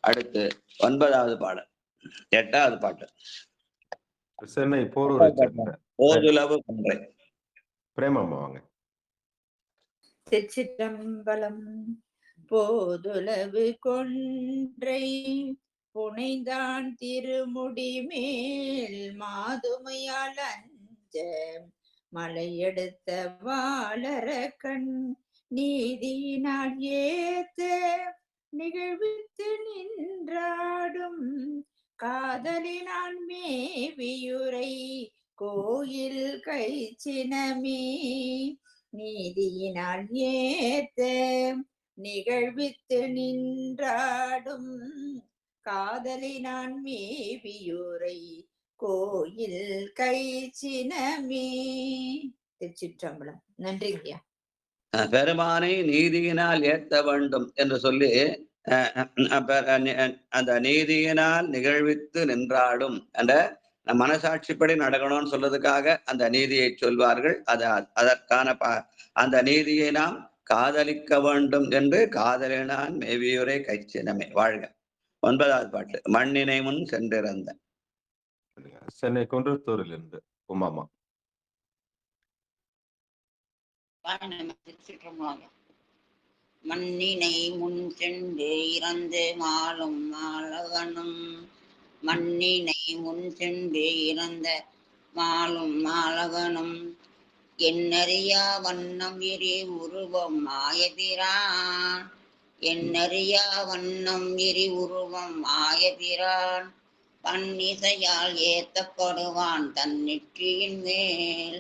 அடுத்து 9வது பாடல், 8வது பாட்டு. சென்னை போரூரை சேர்ந்த போதுலவு கொன்றை. பிரேமம்மா வாங்க. திருச்சிற்றம்பலம். போதுலவு கொன்றை புனைந்தான் திருமுடி மேல் மாதுமையால் அஞ்ச மலையெடுத்த வாளரக்கண் நீதியினால் ஏத்த நிகழ்வித்து நின்றாடும் காதலினான் மேவியுரை கோயில் கைச்சினமே. நீதியினால் ஏத்த நிகழ்வித்து நின்றாடும் காதலினான் மேவியுரை கோயில் கைச்சினமே. திருச்சிற்றம்பலம். நன்றிங்கய்யா. பெருமானை நீதியினால் ஏற்ற வேண்டும் என்று சொல்லி அந்த நீதியினால் நிகழ்வித்து நின்றாடும் என்ற மனசாட்சிப்படி நடக்கணும்னு சொல்றதுக்காக அந்த நீதியை சொல்வார்கள். அதற்கான அந்த நீதியை நாம் காதலிக்க வேண்டும் என்று காதலினான் மேவியுரை கைச்சினமே. வாழ்க. 9வது பாட்டு. மண்ணினை முன் சென்றிருந்த. சென்னை குன்றத்தூரில் இருந்து உமாமா. மண்ணினை முன் சென்று இறந்து மாலும் மாலவனும் மண்ணினை முன் சென்று இறந்த மாலும் மாலவனும் என்னறியா வண்ணம் எரி உருவம் ஆயபிரான் என்னறியா வண்ணம் எரி உருவம் ஆயபிரான் பன்னிசையால் ஏத்தப்படுவான் தன் நெற்றியின் மேல்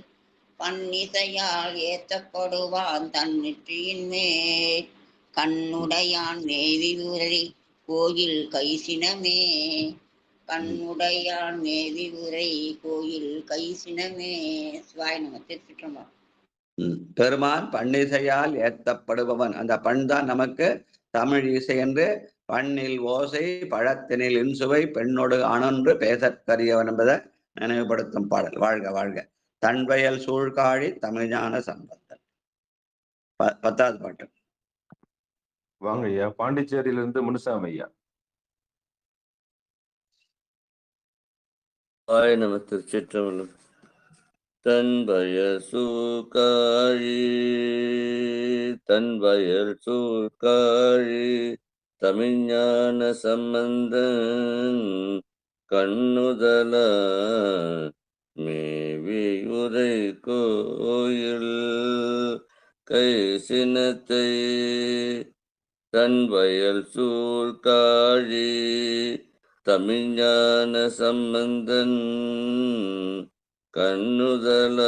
பன்னிசையால் ஏத்தப்படுவான் தன் நெற்றியின் மேல் கண்ணுடையான் மேவி உரை கோயில் கைசினமே கண்ணுடையான் மேவி உரை கோயில் கைசினமே. சிவாய் நம. திருச்சிற்றம்பலம். பெருமான் பன்னிசையால் ஏத்தப்படுபவன். அந்த பண் தான் நமக்கு தமிழ் இசை என்று பண்ணில் ஓசை பழத்தினில் இன்சுவை பெண்ணோடு அணன்று பேசற்கரியவன் என்பதை நினைவுபடுத்தும் பாடல். வாழ்க வாழ்க. தன்வயல் சூழ்காழி தமிழ்ஞான சம்பந்தன். 10வது பாட்டு. வாங்க ஐயா. பாண்டிச்சேரியிலிருந்து முனுசாமி ஐயா. நம. திருச்சிற்றம்பலம். தன்வயல் சூழ்காழி தன்வயல் சூழ்காழி தமிழ்ஞான சம்பந்தன் கண்ணுதல மேவியுரை கோயில் கைசினத்தை தன்வயல் சூழ்காழி தமிழ்ஞான சம்பந்தன் கண்ணுதல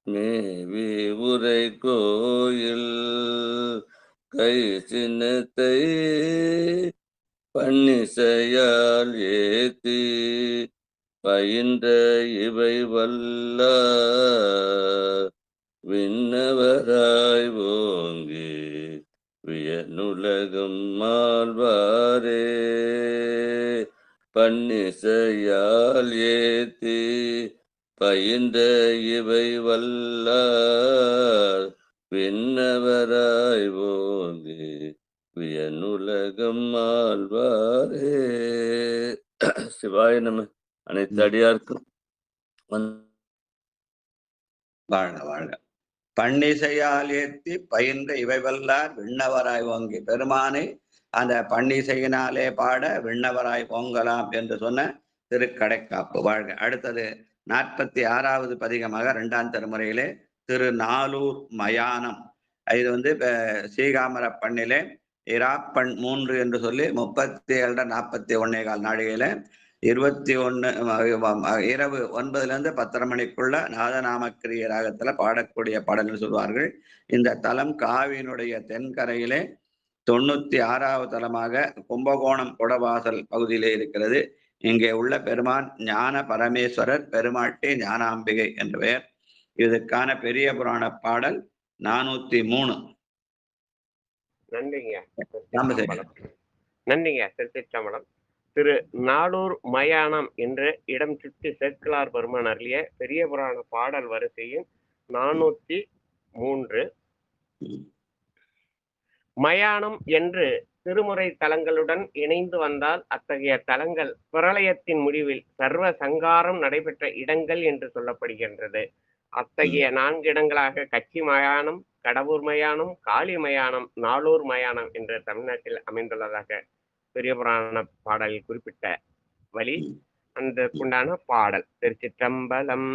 மேவி உரை கோயில் கைசினத்தை பன்னிசையால் ஏத்தி பயின்ற இவை வல்ல விண்ணவராய் ஓங்கி வியனுலகம் மாழ்வாரே பன்னிசையால் ஏத்தி பயின்ற இவை வல்ல விண்ணவராய் ஓங்கி வியனுலகம் ஆழ்வாரே. சிவாய நம. அனைத்து அடியார்க்கும் வாழ்க வாழ்க. பன்னிசையால் ஏத்தி பயின்ற இவை வல்லார் விண்ணவராய் ஓங்கி. பெருமானை அந்த பன்னிசையினாலே பாட விண்ணவராய் ஓங்கலாம் என்று சொன்ன திருக்கடைக்காப்பு. வாழ்க. அடுத்தது 46வது பதிகமாக 2ஆம் திருமுறையிலே திரு நாலூர் மயானம். இது ஸ்ரீகாமர பண்ணிலே இராப்பண் 3 என்று சொல்லி 37 41 நாழிகையில இரவு 9லிருந்து 10:30 மணிக்குள்ள நாதநாமக்கிரிய ராகத்துல பாடக்கூடிய பாடல்கள் சொல்வார்கள். இந்த தலம் காவியினுடைய தென்கரையிலே 96வது தலமாக கும்பகோணம் குடவாசல் பகுதியிலே இருக்கிறது. இங்கே உள்ள பெருமான் ஞான பரமேஸ்வரர், பெருமாட்டி ஞானாம்பிகை என்ற பெயர். இதற்கான பெரிய புராண பாடல் 403. நன்றிங்க. நன்றிங்க. திருச்சிற்றம்பலம். திரு நாளூர் மயானம் என்ற இடம் சுற்றி சேக்கிழார் பெருமான் அருளிய பெரிய புராண பாடல் வரிசையின் 403. மயானம் என்று திருமுறை தலங்களுடன் இணைந்து வந்தால் அத்தகைய தலங்கள் பிரளயத்தின் முடிவில் சர்வ சங்காரம் நடைபெற்ற இடங்கள் என்று சொல்லப்படுகின்றது. அத்தகைய 4 இடங்களாக கச்சி மயானம், கடவுர் மயானம், காளி மயானம், நாளூர் மயானம் என்ற தமிழ்நாட்டில் அமைந்துள்ளதாக பெரிய புராண பாடலில் குறிப்பிட்ட வழி அந்த உண்டான பாடல். திருச்சிற்றம்பலம்.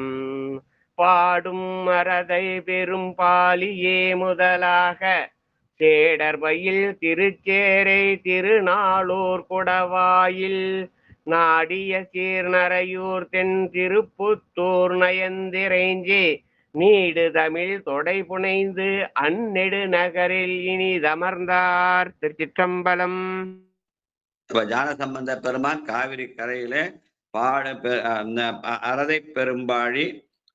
பாடும் மரதை பெரும் பாலியே முதலாக சேடர் பயில் திருச்சேரை திருநாளூர் குடவாயில் நாடிய சீர்நரையூர் தென் திருப்புத்தூர் நயந்திரைஞ்சி நீடு தமிழ் தொடை புனைந்து அந்நெடு நகரில் இனிதமர்ந்தார். திருச்சிற்றம்பலம். ஞானசம்பந்த பெருமான் காவிரி கரையிலே அரதை பெரும்பாழி,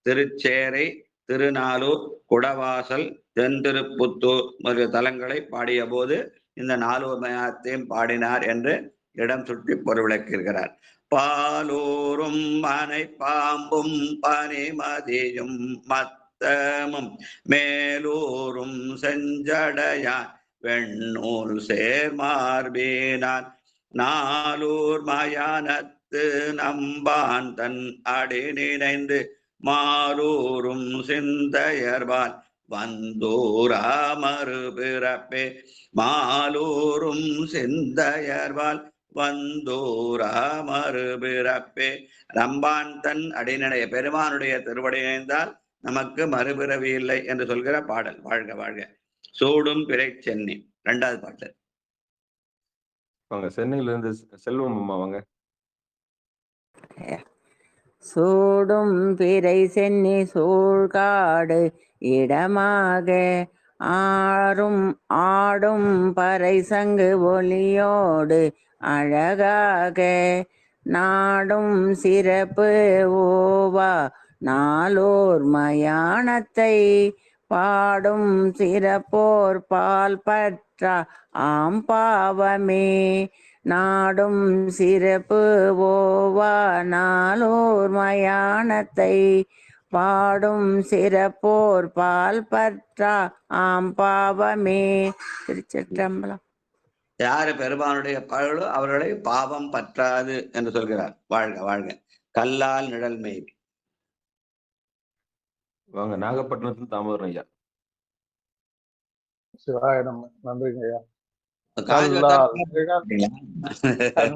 திருச்சேரை, திருநாளூர், குடவாசல், தென்திருப்புத்தூர் முதலிய தலங்களை பாடிய போது இந்த நாலூர் மயானத்தையும் பாடினார் என்று இடம் சுற்றி பொருள் விளக்கியிருக்கிறார். பாலூரும் மனை பாம்பும் பனிமதியும் மத்தமும் மேலூரும் செஞ்சடையான் வெண்ணூல் சேர்மார்பினான் நாளூர் மயானத்து நம்பான் தன் அடி நினைந்து மாலூரும் சிந்தையர்வால் வந்தூரா மறுபிறப்பே மாலூரும் சிந்தையர்வால் வந்தூரா மறுபிறப்பே. ரம்பான் தன் அடிநடைய பெருமானுடைய திருவடி இணைந்தால் நமக்கு மறுபிறவி இல்லை என்று சொல்கிற பாடல். வாழ்க வாழ்க. சூடும் பிறை சென்னி 2வது பாட்டு. வாங்க, சென்னையிலிருந்து செல்வம் அம்மா வாங்க. சூடும் பிறை சென்னி சூழ்காடு இடமாக ஆடும் பறை சங்கு ஒலியோடு அழகாக நாடும் சிறப்பு ஓவா நாளூர் மயானத்தை பாடும் சிறப்போர் பால் பற்றா ஆம்பாவமே நாடும் சிறப்பு ஓவா நாளூர் மயானத்தை பாடும் சிறப்போர் பால் பற்றா ஆம்பாவமே. திருச்சிற்றம்பலம். யாரு பெருமானுடைய பழோ அவர்களை பாவம் பற்றாது என்று சொல்கிறார். வாழ்க வாழ்க. கல்லால் நிழல் மேய்வி. வாங்க, நாகப்பட்டினத்துல தாமோதரன் ஐயா. சிவாயிரம். நன்றிங்க ஐயா.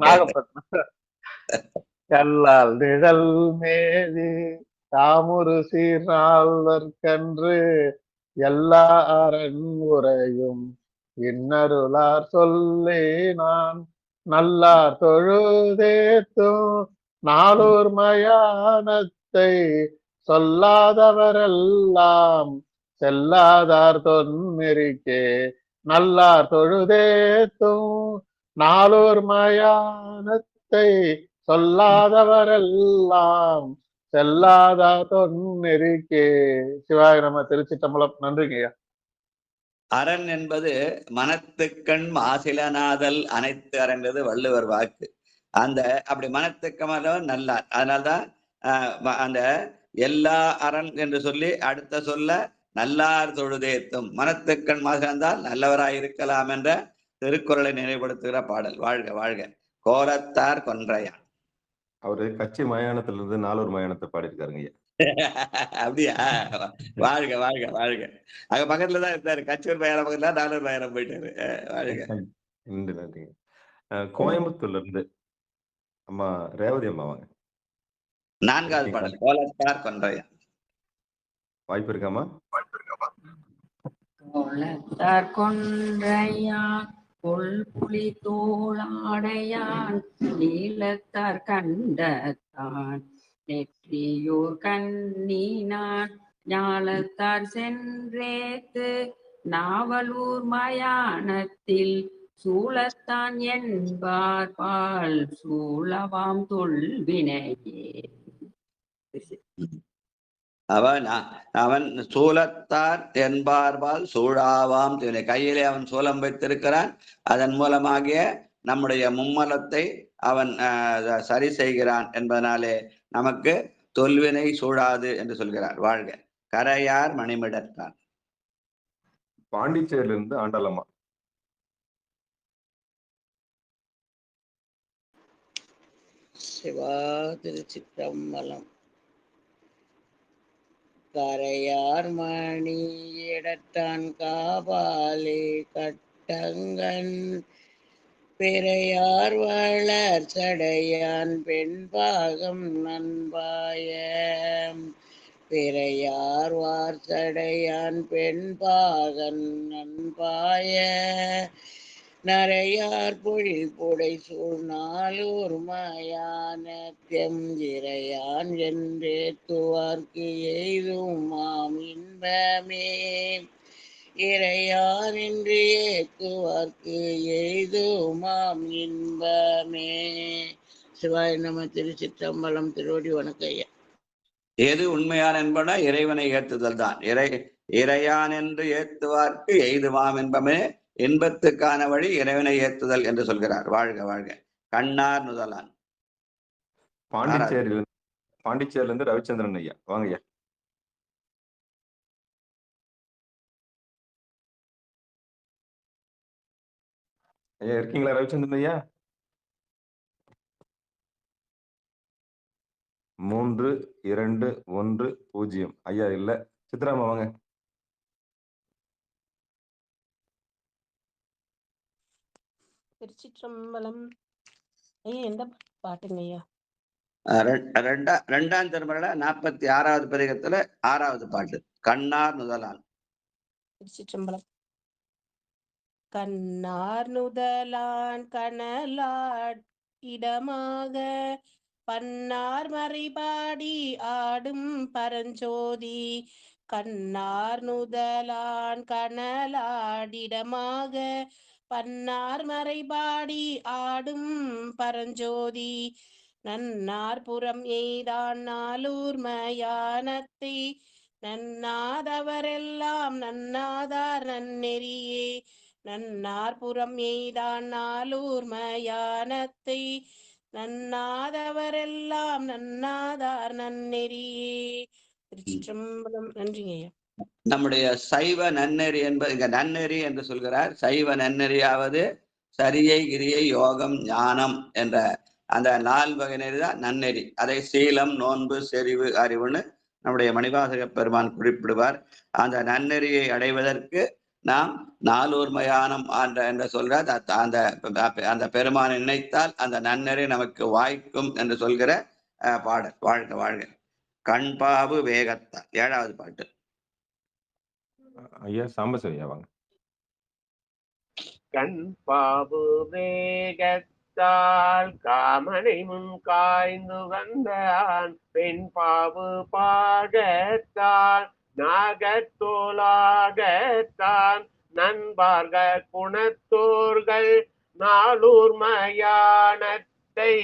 நாகப்பட்டினம். கல்லால் நிழல் மேவி தாமுரு சீர்நாள்வர்க்கன்று எல்லா அரண் உரையும் இன்னருளார் சொல்லி நான் நல்லார் தொழுதேத்தும் நாளூர் மயானத்தை சொல்லாதவரெல்லாம் செல்லாதார் தொன்மெறிக்கே நல்லார் தொழுதேத்தும் நாளூர் மயானத்தை சொல்லாதவரெல்லாம் செல்லாதா தொன்னெறிக்கே. சிவாய நம. திருச்சிற்றம்பலம். நன்றிங்கய்யா. அரண் என்பது மனத்துக்கண் மாசிலநாதல் அனைத்து அறன்றது வள்ளுவர் வாக்கு. அந்த அப்படி மனத்துக்கமலம் நல்லார். அதனால்தான் அந்த எல்லா அரண் என்று சொல்லி அடுத்த சொல்ல நல்லார் தொழுதேத்தும். மனத்துக்கண் மாசிலந்தால் நல்லவராய் இருக்கலாம் என்ற திருக்குறளை நினைவுபடுத்துகிற பாடல். வாழ்க வாழ்க. கோலத்தார் கொன்றையான். அவரு கட்சி மயானத்துல இருந்து நாளூர் மயானத்தை பாடியிருக்காருங்க ஐயா. அப்படியா? வாழ்க வாழ்க வாழ்க. அங்க பக்கத்துலதான் இருந்தாரு. கச்சூர் மயானம் பக்கத்துல நாளூர் மயானம் போயிட்டாரு. வாழ்க. நன்றி நன்றிங்க. கோயம்புத்தூர்ல இருந்து அம்மா ரேவதி அம்மா வாங்க. 4வது பாடல் கோலத்தார் கொன்றையான். வாய்ப்பு இருக்காமா? கோலத்தார் கொன்றையான் கொள்புலி தோளாடையான் நீலத்தார் கண்டத்தான் நெற்றியூர் கண்ணீனான் ஞாலத்தார் சென்றேத்து நாவலூர் மயானத்தில் சூலத்தான் என்பார் பால் சூழவாம் தொல்வினையே. அவன் சூலத்தார் என்பார்பால் சூழாவாம் தினை. கையிலே அவன் சூலம் வைத்திருக்கிறான். அதன் மூலமாகிய நம்முடைய மும்மலத்தை அவன் சரி செய்கிறான் என்பதனாலே நமக்கு தொல்வினை சூழாது என்று சொல்கிறார். வாழ்க. கரையார் மணிமிடத்தான். பாண்டிச்சேரியிலிருந்து ஆண்டாளம்மா. சிவா திருச்சிற்றம்பலம். கரையார் மணி இடத்தான் காபாலே கட்டங்கன் பிறையார் வளர் சடையான் பெண் பாகம் நண்பாய பிறையார் வார்சடையான் பெண் பாகன் நண்பாய நரையார் பொழில் புடை சூழ்நாளூர் மயானத்தியம் இறையான் என்றேத்துவார்க்கு எய்துமாம் இன்பமே இறையான் என்று ஏத்துவார்க்கு எய்துமாம் இன்பமே. சிவாய நம. திருச்சிற்றம்பலம். திருவடி வணக்கையா. எது உண்மையான என்பன இறைவனை ஏத்துதல் தான். இறையான் என்று ஏத்துவார்க்கு எய்துமாம் என்பமே இன்பத்துக்கான வழி இறைவனை ஏத்துதல் என்று சொல்கிறார். வாழ்க வாழ்க. கண்ணார் நுதலான். பாண்டிச்சேரியிலிருந்து ரவிச்சந்திரன் ஐயா. வாங்க ஐயா. ஐயா இருக்கீங்களா ரவிச்சந்திரன் ஐயா? 3210 ஐயா இல்ல. சித்ராமா வாங்க. திருச்சிற்றம்பலம். ஐயா எந்த பாட்டுங்க ஐயா? ரெண்டாம் திருமுறையில 46வது பதிகத்துல 6வது பாட்டு. கண்ணார் நுதலான். திருச்சிற்றம்பலம். கண்ணார் நுதலான் கனலாட் இடமாக பன்னார் மறைபாடி ஆடும் பரஞ்சோதி கண்ணார் நுதலான் கனலாடிடமாக பன்னார் மறைபாடி ஆடும் பரஞ்சோதி நன்னார் புறம் எய்தான் நாளூர் மயானத்தை நன்னாதவரெல்லாம் நன்னாதார் நன்னெறியே நன்னார் புறம் எய்தான் நாளூர் மயானத்தை நன்னாதவரெல்லாம் நன்னாதார் நன்னெறியே. திருச்சிற்றம்பலம். நன்றிங்க ஐயா. நம்முடைய சைவ நன்னெறி என்பது இங்க நன்னெறி என்று சொல்கிறார். சைவ நன்னெறியாவது சரியை கிரியை யோகம் ஞானம் என்ற அந்த 4 வகை நெறி தான் நன்னெறி. அதை சீலம் நோன்பு செறிவு அறிவுன்னு நம்முடைய மணிவாசக பெருமான் குறிப்பிடுவார். அந்த நன்னெறியை அடைவதற்கு நாம் நாலூர் மயானம் என்று சொல்றார். அந்த பெருமானை நினைத்தால் அந்த நன்னெறி நமக்கு வாய்க்கும் என்று சொல்கிற பாடல். வாழ்க வாழ்க. கண்பாவு வேகத்தால். 7வது பாட்டு. ஐயா சாம்பசிவம் வாங்க. கண்பாவு வேகத்தால் காமனை முன் காய்ந்து வந்தான் பெண் பாவு பாகத்தான் நாகத்தோலாகத்தான் நண்பார்கள் குணத்தோர்கள் நாளூர் மயானத்தை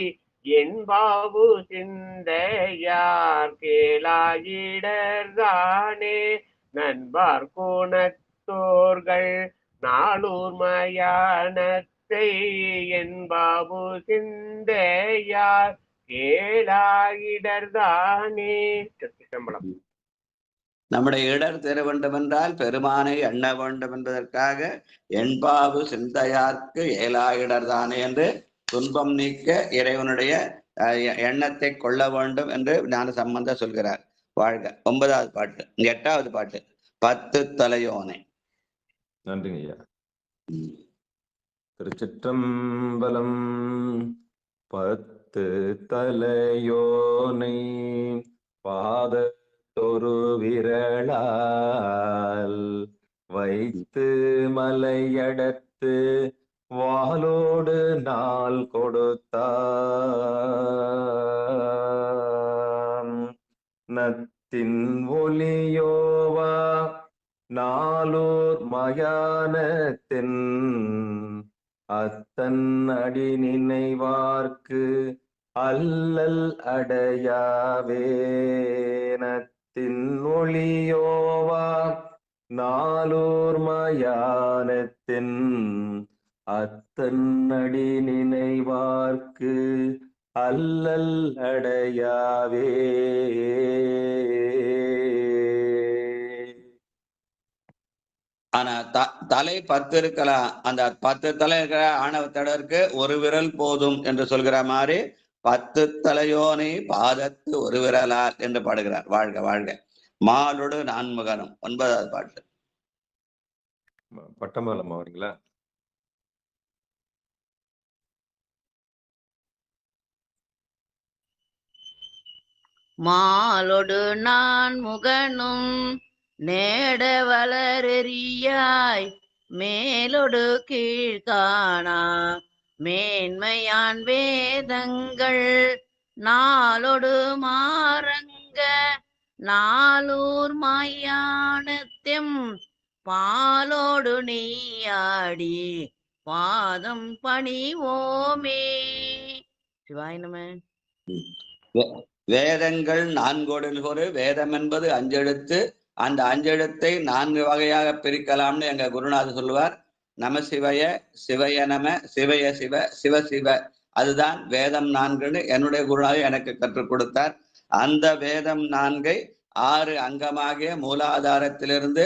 என்பாவு சிந்தையார் கேளாயிடர்தானே நண்பார் குணத்தோர்கள் நாளூர் மயானத்தை என்பாவு சிந்தையார் கேளாயிடர்தானே. சம்பளம். நம்முடைய இடர் தெர வேண்டும் என்றால் பெருமானை எண்ண வேண்டும் என்பதற்காக என்பாவு சிந்தையார்க்கு ஏலாயிடர்தானே என்று துன்பம் நீக்க இறைவனுடைய எண்ணத்தை கொள்ள வேண்டும் என்று ஞான சம்பந்தர் சொல்கிறார். வாழ்க. 9வது பாட்டு. 8வது பாட்டு. 10 தலையோனை. நன்றிங்க ஐயா. திருச்சிற்றம்பலம். 10 தலையோனை பாதத்தொரு விரலால் வைத்து மலையடத்து வாளோடு நாள் கொடுத்தான் நத்தின் ஒளியோவா நாளோர் மயானத்தின் அத்தன் அடி நினைவார்க்கு அல்லல் அடையாவே நத்தின் ஒளியோவா நாளோர் மயானத்தின் அத்தன் அடி நினைவார்க்கு அல்லல் அடையாவே. ஆனா தலை 10 இருக்கலாம். அந்த 10 தலை இருக்கிற ஆணவத்தடருக்கு ஒரு விரல் போதும் என்று சொல்கிற மாதிரி 10 தலையோனை பாதத்து ஒரு விரலால் என்று பாடுகிறார். வாழ்க வாழ்க. மாலோடு நான்முகனும் 9வது பாட்டு. பட்டமலம் அவங்களா? மாலொடு நான் முகனும் நேட வளரெறியாய் மேலொடு கீழ்காணா மேன்மையான் வேதங்கள் நாளொடு மாறங்க நாளூர் மாயானத்தெம் பாலோடு நெய்யாடி பாதம் பணிவோமே. சிவாய நம. வேதங்கள் 4 ஒரு வேதம் என்பது 5 எழுத்து. அந்த 5 எழுத்தை 4 வகையாக பிரிக்கலாம்னு எங்க குருநாதர் சொல்லுவார். நம சிவய, சிவய நம, சிவய சிவ, சிவ சிவ. அதுதான் வேதம் 4ன்னு என்னுடைய குருநாதர் எனக்கு கற்றுக் கொடுத்தார். அந்த வேதம் 4ஐ 6 அங்கமாகிய மூலாதாரத்திலிருந்து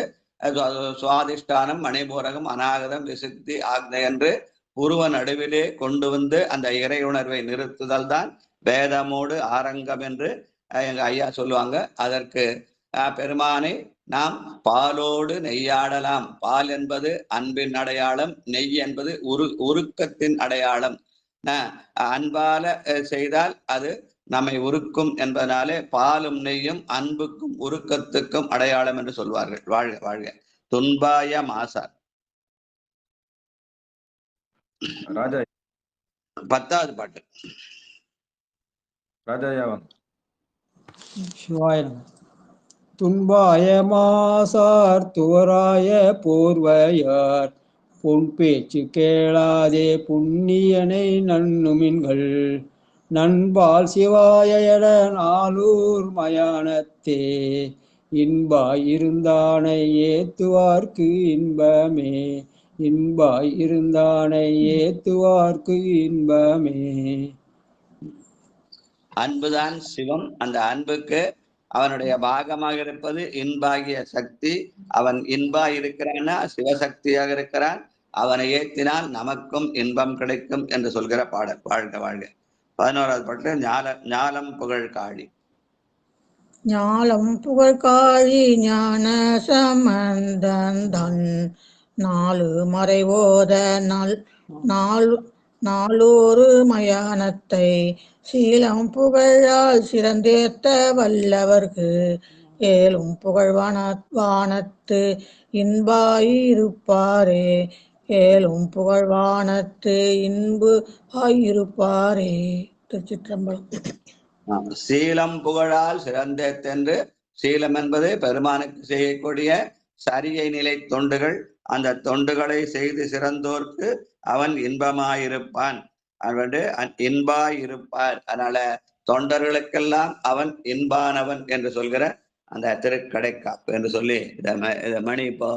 சுவாதிஷ்டானம், மணிபூரகம், அநாகதம், விசுத்தி, ஆக்னை என்று புருவ நடுவிலே கொண்டு வந்து அந்த இறை உணர்வை நிறுத்துதல் தான் வேதமோடு ஆரங்கம் என்று எங்க ஐயா சொல்லுவாங்க. அதற்கு பெருமானை நாம் பாலோடு நெய்யாடலாம். பால் என்பது அன்பின் அடையாளம், நெய் என்பது உருக்கத்தின் அடையாளம். அன்பால செய்தால் அது நம்மை உருக்கும் என்பதனாலே பாலும் நெய்யும் அன்புக்கும் உருக்கத்துக்கும் அடையாளம் என்று சொல்வார்கள். வாழ்க வாழ்க. துன்பாய மாசார். ராஜா 10வது பாட்டு. ராஜாயாவன். சிவாயனம். துன்பாய மாசார் துவராய போர்வையார் பொன் பேச்சு கேளாதே புண்ணியனை நன்னுமின்கள் நண்பால் சிவாய என நாளூர் மயானத்தே இன்பாய் இருந்தானை ஏத்துவார்க்கு இன்பமே இன்பாய் இருந்தானை ஏத்துவார்க்கு இன்பமே. அன்புதான் சிவம். அந்த அன்புக்கு அவனுடைய பாகமாக இருப்பது இன்பாகிய சக்தி. அவன் இன்பாய் இருக்கிறான்னா சிவசக்தியாக இருக்கிறான். அவனை ஏற்றினால் நமக்கும் இன்பம் கிடைக்கும் என்று சொல்கிற பாடல். வாழ்க வாழ்க. 11வது பாட்டு. ஞாலம் புகழ் காழி. ஞாலம் புகழ் காழி ஞான சம்பந்தன் நாலு மறைவோத நாளொரு மயானத்தை சீலம் புகழால் சிறந்தேத்த வல்லவர்க்கு ஏலும் புகழ் வானத்து இன்பாயிருப்பாரே ஏலும் புகழ் வானத்து இன்பு ஆயிருப்பாரே. திருச்சிற்றம்பலம். சீலம் புகழால் சிறந்தேத்தென்று. சீலம் என்பது பெருமானுக்கு செய்யக்கூடிய சரியை நிலை தொண்டுகள். அந்த தொண்டுகளை செய்து சிறந்தோர்க்கு அவன் இன்பமாயிருப்பான். அவன் இன்பாயிருப்பார். அதனால தொண்டர்களுக்கெல்லாம் அவன் இன்பானவன் என்று சொல்கிற அந்த திருக்கடைக்காப்பு என்று சொல்லி மணி இப்போ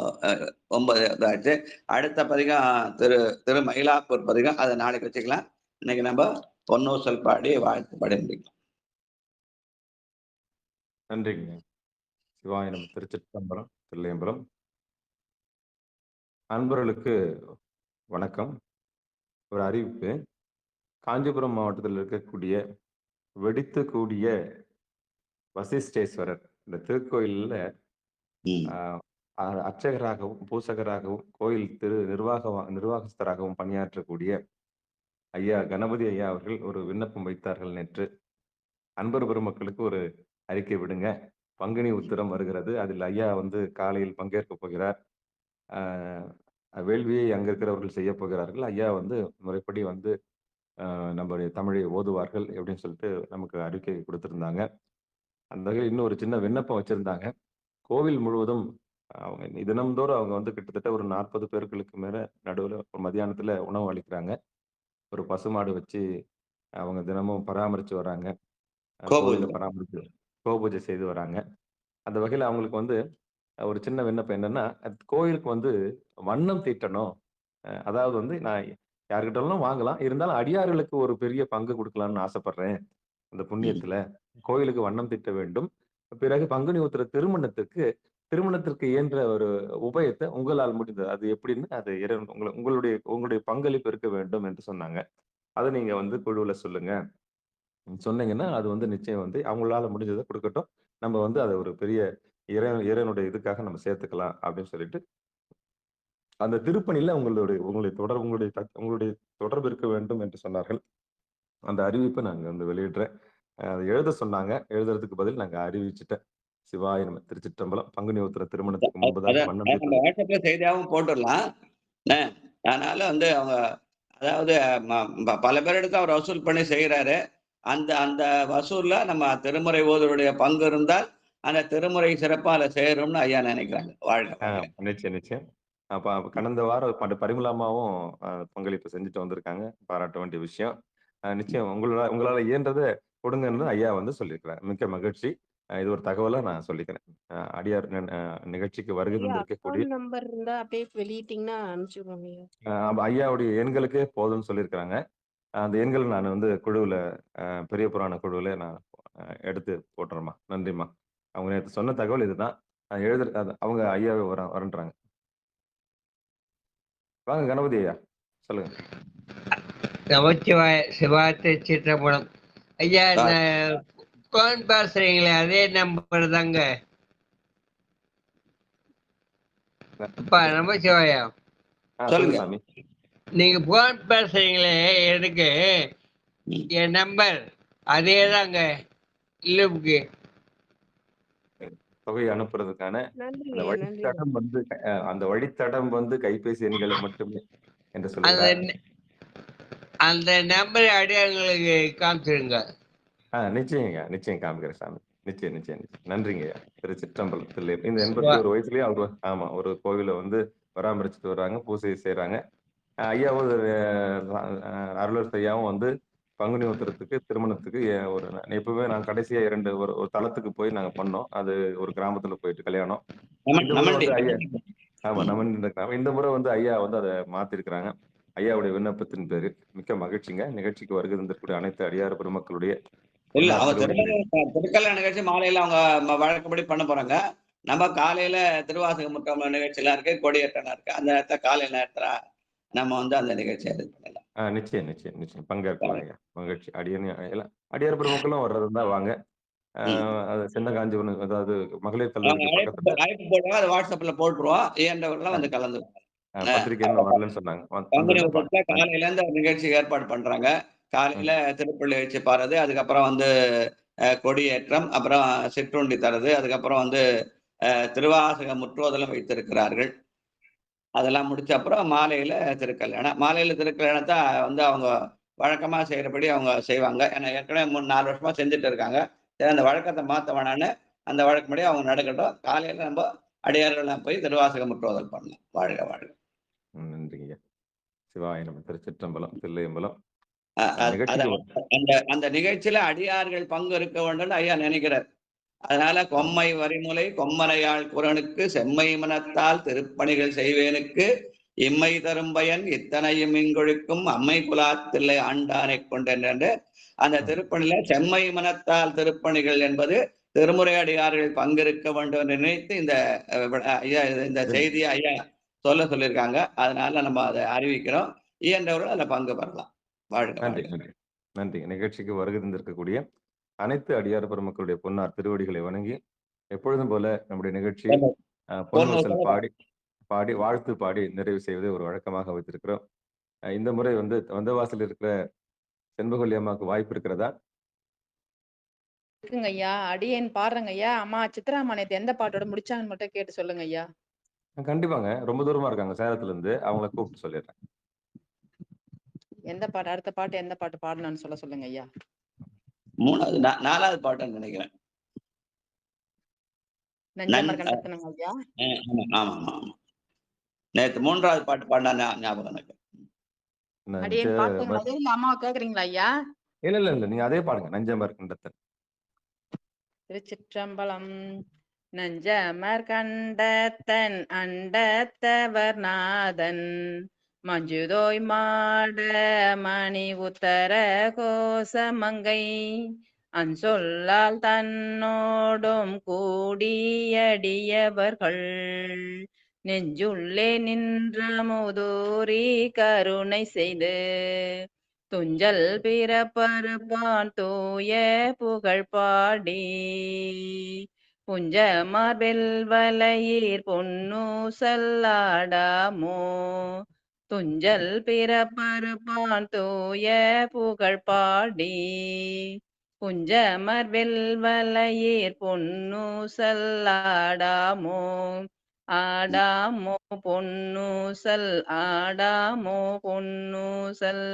9 ஆச்சு. அடுத்த பதிகம் திரு மயிலாப்பூர் பதிகம். அதை நாளைக்கு வச்சுக்கலாம். இன்னைக்கு நம்ம பொன்னூசல் பாடி வாழ்த்து பாடி முடிக்கலாம். நன்றிங்க. சிவாயனம். திருச்சிற்றம்பலம், தில்லையம்பலம். அன்பர்களுக்கு வணக்கம். ஒரு அறிவிப்பு. காஞ்சிபுரம் மாவட்டத்தில் இருக்கக்கூடிய வெடித்து கூடிய வசிஷ்டேஸ்வரர் இந்த திருக்கோயிலில் அர்ச்சகராகவும் பூசகராகவும் கோயில் நிர்வாகஸ்தராகவும் பணியாற்றக்கூடிய ஐயா கணபதி ஐயா அவர்கள் ஒரு விண்ணப்பம் வைத்தார்கள் நேற்று. அன்பர் பெருமக்களுக்கு ஒரு அறிக்கை விடுங்க. பங்குனி உத்திரம் வருகிறது. அதில் ஐயா காலையில் பங்கேற்க போகிறார். வேள்வியை அங்க இருக்கிறவர்கள் செய்ய போகிறார்கள். ஐயா வந்து முறைப்படி வந்து நம்முடைய தமிழை ஓதுவார்கள் அப்படின்னு சொல்லிட்டு நமக்கு அறிக்கை கொடுத்திருந்தாங்க. அந்த வகையில் இன்னும் ஒரு சின்ன விண்ணப்பம் வச்சிருந்தாங்க. கோவில் முழுவதும் அவங்க தினம்தோறும் அவங்க வந்து கிட்டத்தட்ட ஒரு 40 பேர்களுக்கு மேல நடுவுல ஒரு மதியானத்துல உணவு அளிக்கிறாங்க. ஒரு பசுமாடு வச்சு அவங்க தினமும் பராமரிச்சு வராங்க. கோவில கோபூஜை. பராமரிச்சு கோபூஜை செய்து வராங்க. அந்த வகையில அவங்களுக்கு வந்து ஒரு சின்ன விண்ணப்பம் என்னன்னா, கோயிலுக்கு வந்து வண்ணம் தீட்டணும். அதாவது வந்து நான் யார்கிட்டலாம் வாங்கலாம். இருந்தாலும் அடியார்களுக்கு ஒரு பெரிய பங்கு குடுக்கலாம்னு ஆசைப்படுறேன். அந்த புண்ணியத்துல. கோயிலுக்கு வண்ணம் தீட்ட வேண்டும். பிறகு பங்குனி உத்திர திருமணத்திற்கு இயன்ற ஒரு உபயத்த உங்களால் முடிந்தது. அது எப்படின்னு அது இறைவன் உங்களுடைய உங்களுடைய பங்களிப்பு இருக்க வேண்டும் என்று சொன்னாங்க. அத நீங்க வந்து குழுவுல சொல்லுங்க. சொன்னீங்கன்னா, அது வந்து நிச்சயம் வந்து அவங்களால முடிஞ்சத குடுக்கட்டும். நம்ம வந்து அத ஒரு பெரிய இறைவனுடைய இதுக்காக நம்ம சேர்த்துக்கலாம் அப்படின்னு சொல்லிட்டு, அந்த திருப்பணியில உங்களுடைய தொடர்பு இருக்க வேண்டும் என்று சொன்னார்கள். அந்த அறிவிப்ப நாங்க வந்து வெளியிடுறேன். அத எழுத சொன்னாங்க. எழுதுறதுக்கு பதில் நாங்க அறிவிச்சுட்டேன். சிவாய நம! திருச்சிற்றம்பலம். பங்குனி உத்திர திருமணத்துக்கு முன்பதாக அத வண்ணம் நம்ம தீட்டுவது. வாட்ஸ்அப்ல செய்தியாவும் போட்டுடலாம். என்ன, அதனால வந்து அவங்க அதாவது பல பேரிடத்துல அவர் வசூல் பண்ணி செய்யறாரு. அந்த அந்த வசூல்ல நம்ம திருமுறை ஓதுவருடைய பங்கு இருந்தால் அந்த திருமுறை சிறப்பா அதுல சேரும்னு ஐயா நினைக்கிறாங்க. வாழ்க வாழ்க. நிச்சயம், நிச்சயம். அப்ப கடந்த வாரம் பரிமளாமாவும் பங்களிப்பு செஞ்சுட்டு வந்திருக்காங்க. பாராட்ட வேண்டிய விஷயம். நிச்சயம் உங்களால இயன்றத கொடுங்கன்னு ஐயா வந்து சொல்லியிருக்கிறார். மிக்க மகிழ்ச்சி. இது ஒரு தகவலா நான் சொல்லிக்கிறேன். அடியார் நிகழ்ச்சிக்கு வருகை ஐயா தந்திருக்கக்கூடிய அக்கவுண்ட் நம்பர் இருந்தா அப்படியே வெளியிட்டீங்கன்னா அனுப்பிச்சுடுவோம் ஐயா. ஐயாவுடைய எண்களுக்கே போதும்னு சொல்லியிருக்கிறாங்க. அந்த எண்கள நான் வந்து குழுவுல பெரிய புராண குழுவுல நான் எடுத்து போட்டுறேம்மா. நன்றிம்மா. அவங்க நேத்து சொன்ன தகவல் இதுதான். அவங்க ஐயாவே வரேன்றாங்க. வாங்க கணபதி ஐயா. சொல்லுங்க. நமச்சிவாய! சிவா திருச்சிற்றம்பலம். ஐயா, இந்த ஃபோன் பேசுறீங்களே அதே நம்பர் தாங்க. அப்பா நமச்சிவாயா! சொல்லுங்க சாமி. நீங்க ஃபோன் பேசுறீங்களே எனக்கு என் நம்பர் அதே தாங்க. இல்லுக்கு தொகை அனுப்புறதுக்கான நன்றிங்க அந்த ஐயா, நன்றிங்க. வழித்தடம் வந்து அந்த வழித்தடம் வந்து கைபேசி எண்களை மட்டுமே என்று அந்த சொல்கிறார். அந்த நம்பர் அடையாளங்களுக்கு காமிச்சிருங்க. நிச்சயம் காமிக்கிறேன் சாமி. நிச்சயம், நிச்சயம், நிச்சயம். நன்றிங்க ஐயா. திருச்சிற்றம்பலத்தில் இந்த 81 வயசுலயே அவரு ஒரு கோவில வந்து பராமரிச்சுட்டு வர்றாங்க. பூசை செய்றாங்க. ஐயாவும் அருளரசு ஐயாவும் வந்து பங்குனி உத்திரத்துக்கு திருமணத்துக்கு எப்பவுமே நான் கடைசியா ஒரு தலத்துக்கு போய் நாங்க பண்ணோம். அது ஒரு கிராமத்துல போயிட்டு கல்யாணம். இந்த முறை வந்து ஐயா நமன்ற கிராமம். இந்த முறை வந்து ஐயா வந்து அதை மாத்திருக்கிறாங்க. ஐயாவுடைய விண்ணப்பத்தின் பேரு மிக்க மகிழ்ச்சிங்க. நிகழ்ச்சிக்கு வருகை தந்திருக்கக்கூடிய அனைத்து அடியார் பெருமக்களுடைய இல்ல அவங்க திருக்கல்யாண நிகழ்ச்சி மாலையில அவங்க வழக்கப்படி பண்ண போறாங்க. நம்ம காலையில திருவாசக முற்றம் நிகழ்ச்சியெல்லாம் இருக்கு, கொடியேற்றம் இருக்கு. அந்த நேரத்துல காலை நேரத்துல நம்ம வந்து அந்த நிகழ்ச்சியை இது பண்ணலாம். நிச்சயம், நிச்சயம், நிச்சயம் பங்கேற்கலாம் ஐயா. மகிழ்ச்சி. அடியார் பெருமக்களும் வர்றதா வாங்க. அது சின்ன காஞ்சிபுரம், அதாவது மகளிர் கல்லூரிக்கு பக்கத்துல அழைப்பு போடுவாங்க, அதை வாட்ஸ்அப்ல போட்டுருவோம். ஏன்றவர்கள்லாம் வந்து கலந்து பத்திரிகை இன்னும் வரலன்னு சொன்னாங்க. பங்குனி உத்திரத்துல காலையில இருந்து நிகழ்ச்சி ஏற்பாடு பண்றாங்க. காலையில திருப்பள்ளி வச்சு பாடுறது, அதுக்கப்புறம் வந்து கொடியேற்றம், அப்புறம் சிற்றுண்டி தரது, அதுக்கப்புறம் வந்து திருவாசக முற்றோதலும் வைத்திருக்கிறார்கள். அதெல்லாம் முடிச்ச அப்புறம் மாலையில திருக்கல்யாணம். மாலையில திருக்கல்யாணத்தை வந்து அவங்க வழக்கமா செய்யறபடி அவங்க செய்வாங்க. ஏன்னா ஏற்கனவே 3-4 வருஷமா செஞ்சுட்டு இருக்காங்க. சரி, அந்த வழக்கத்தை மாத்த வேணான்னு அந்த வழக்கப்படி அவங்க நடக்கட்டும். காலையில நம்ம அடியார்கள்லாம் போய் திருவாசக முற்றோதல் பண்ணலாம். வாழ்க வாழ்க. நன்றிங்க. சிவாய நம! திருச்சிற்றம்பலம், தில்லையம்பலம். அந்த நிகழ்ச்சியில அடியார்கள் பங்கு இருக்க வேண்டும் ஐயா நினைக்கிறார். அதனால கொம்மை வரிமுலை கொம்மனையாள் குரனுக்கு செம்மை மனத்தால் திருப்பணிகள் செய்வேனுக்கு இம்மை தரும் பயன் இத்தனையும் இங்கொழிக்கும் அம்மை குலாத்தில்லை ஆண்டானை கொண்டென்று அந்த திருப்பணியில செம்மை மனத்தால் திருப்பணிகள் என்பது திருமுறை அடியார்கள் பங்கிருக்க வேண்டும் என்று நினைத்து இந்த செய்தியை ஐயா சொல்லியிருக்காங்க. அதனால நம்ம அதை அறிவிக்கிறோம். இயன்றவர்கள் அதில் பங்கு பெறலாம். நன்றி, நன்றி, நன்றி. நிகழ்ச்சிக்கு வருகை தந்திருக்கக்கூடிய அனைத்து அடியார் பெருமக்களுடைய பொன்னார் திருவடிகளை வணங்கி எப்பொழுதும் போல நம்முடைய நிகழ்ச்சியை பொன்வசல் பாடி வாழ்த்து பாடி நிறைவு செய்வதை ஒரு வழக்கமாக வைத்திருக்கிறோம். இந்த முறை வந்து வந்தவாசல் இருக்கிற செண்பகொல்லி அம்மாவுக்கு வாய்ப்பு இருக்கிறதா? இருக்குங்க ஐயா. அடியேன் பாடுறேங்க ஐயா. அம்மா சித்ராமா நேத்து எந்த பாட்டோட முடிச்சாங்கன்னு மட்டும் கேட்டு சொல்லுங்க ஐயா. கண்டிப்பாங்க. ரொம்ப தூரமா இருக்காங்க சேலத்துல இருந்து. அவங்கள கூப்பிட்டு சொல்லிடுறேன். எந்த பாட்டு அடுத்த பாட்டு எந்த பாட்டு பாடணும்னு சொல்லுங்க ஐயா. 3வது 4வது பாட்டுன்னு நினைக்கிறேன். நெஞ்சமர் கண்டத்தனங்க ஐயா. ஆமா ஆமா ஆமா. நேத்து 3வது பாட்டு பாடினா ஞாபகம் எனக்கு. அடியேன் பாட்டுங்களா ஐயா, இல்ல அம்மாவை கேக்குறீங்களா ஐயா? இல்ல நீங்க அதே பாடுங்க. நெஞ்சமர் கண்டத்தன். திருச்சிற்றம்பலம். நஞ்சமர் கண்டத்தன் அண்டத்தவர் நாதன் மஞ்சுதோய் மாட மணி உத்தர கோசமங்கை அன்சொல்லால் தன்னோடும் கூடியடியவர்கள் நெஞ்சுள்ளே நின்ற முதூரி கருணை செய்து துஞ்சல் பிறப்பருப்பான் தூய புகழ் பாடி புஞ்சமார் வெல்வலையீர் பொன்னூசல்லாடாமோ துஞ்சல் பிறப்பருப்பான் தூய புகழ் பாடி புஞ்சமர் வெல்வலையீர் பொன்னூசல்லாடாமோ ஆடாமோ பொன்னூசல் ஆடாமோ பொன்னூசல்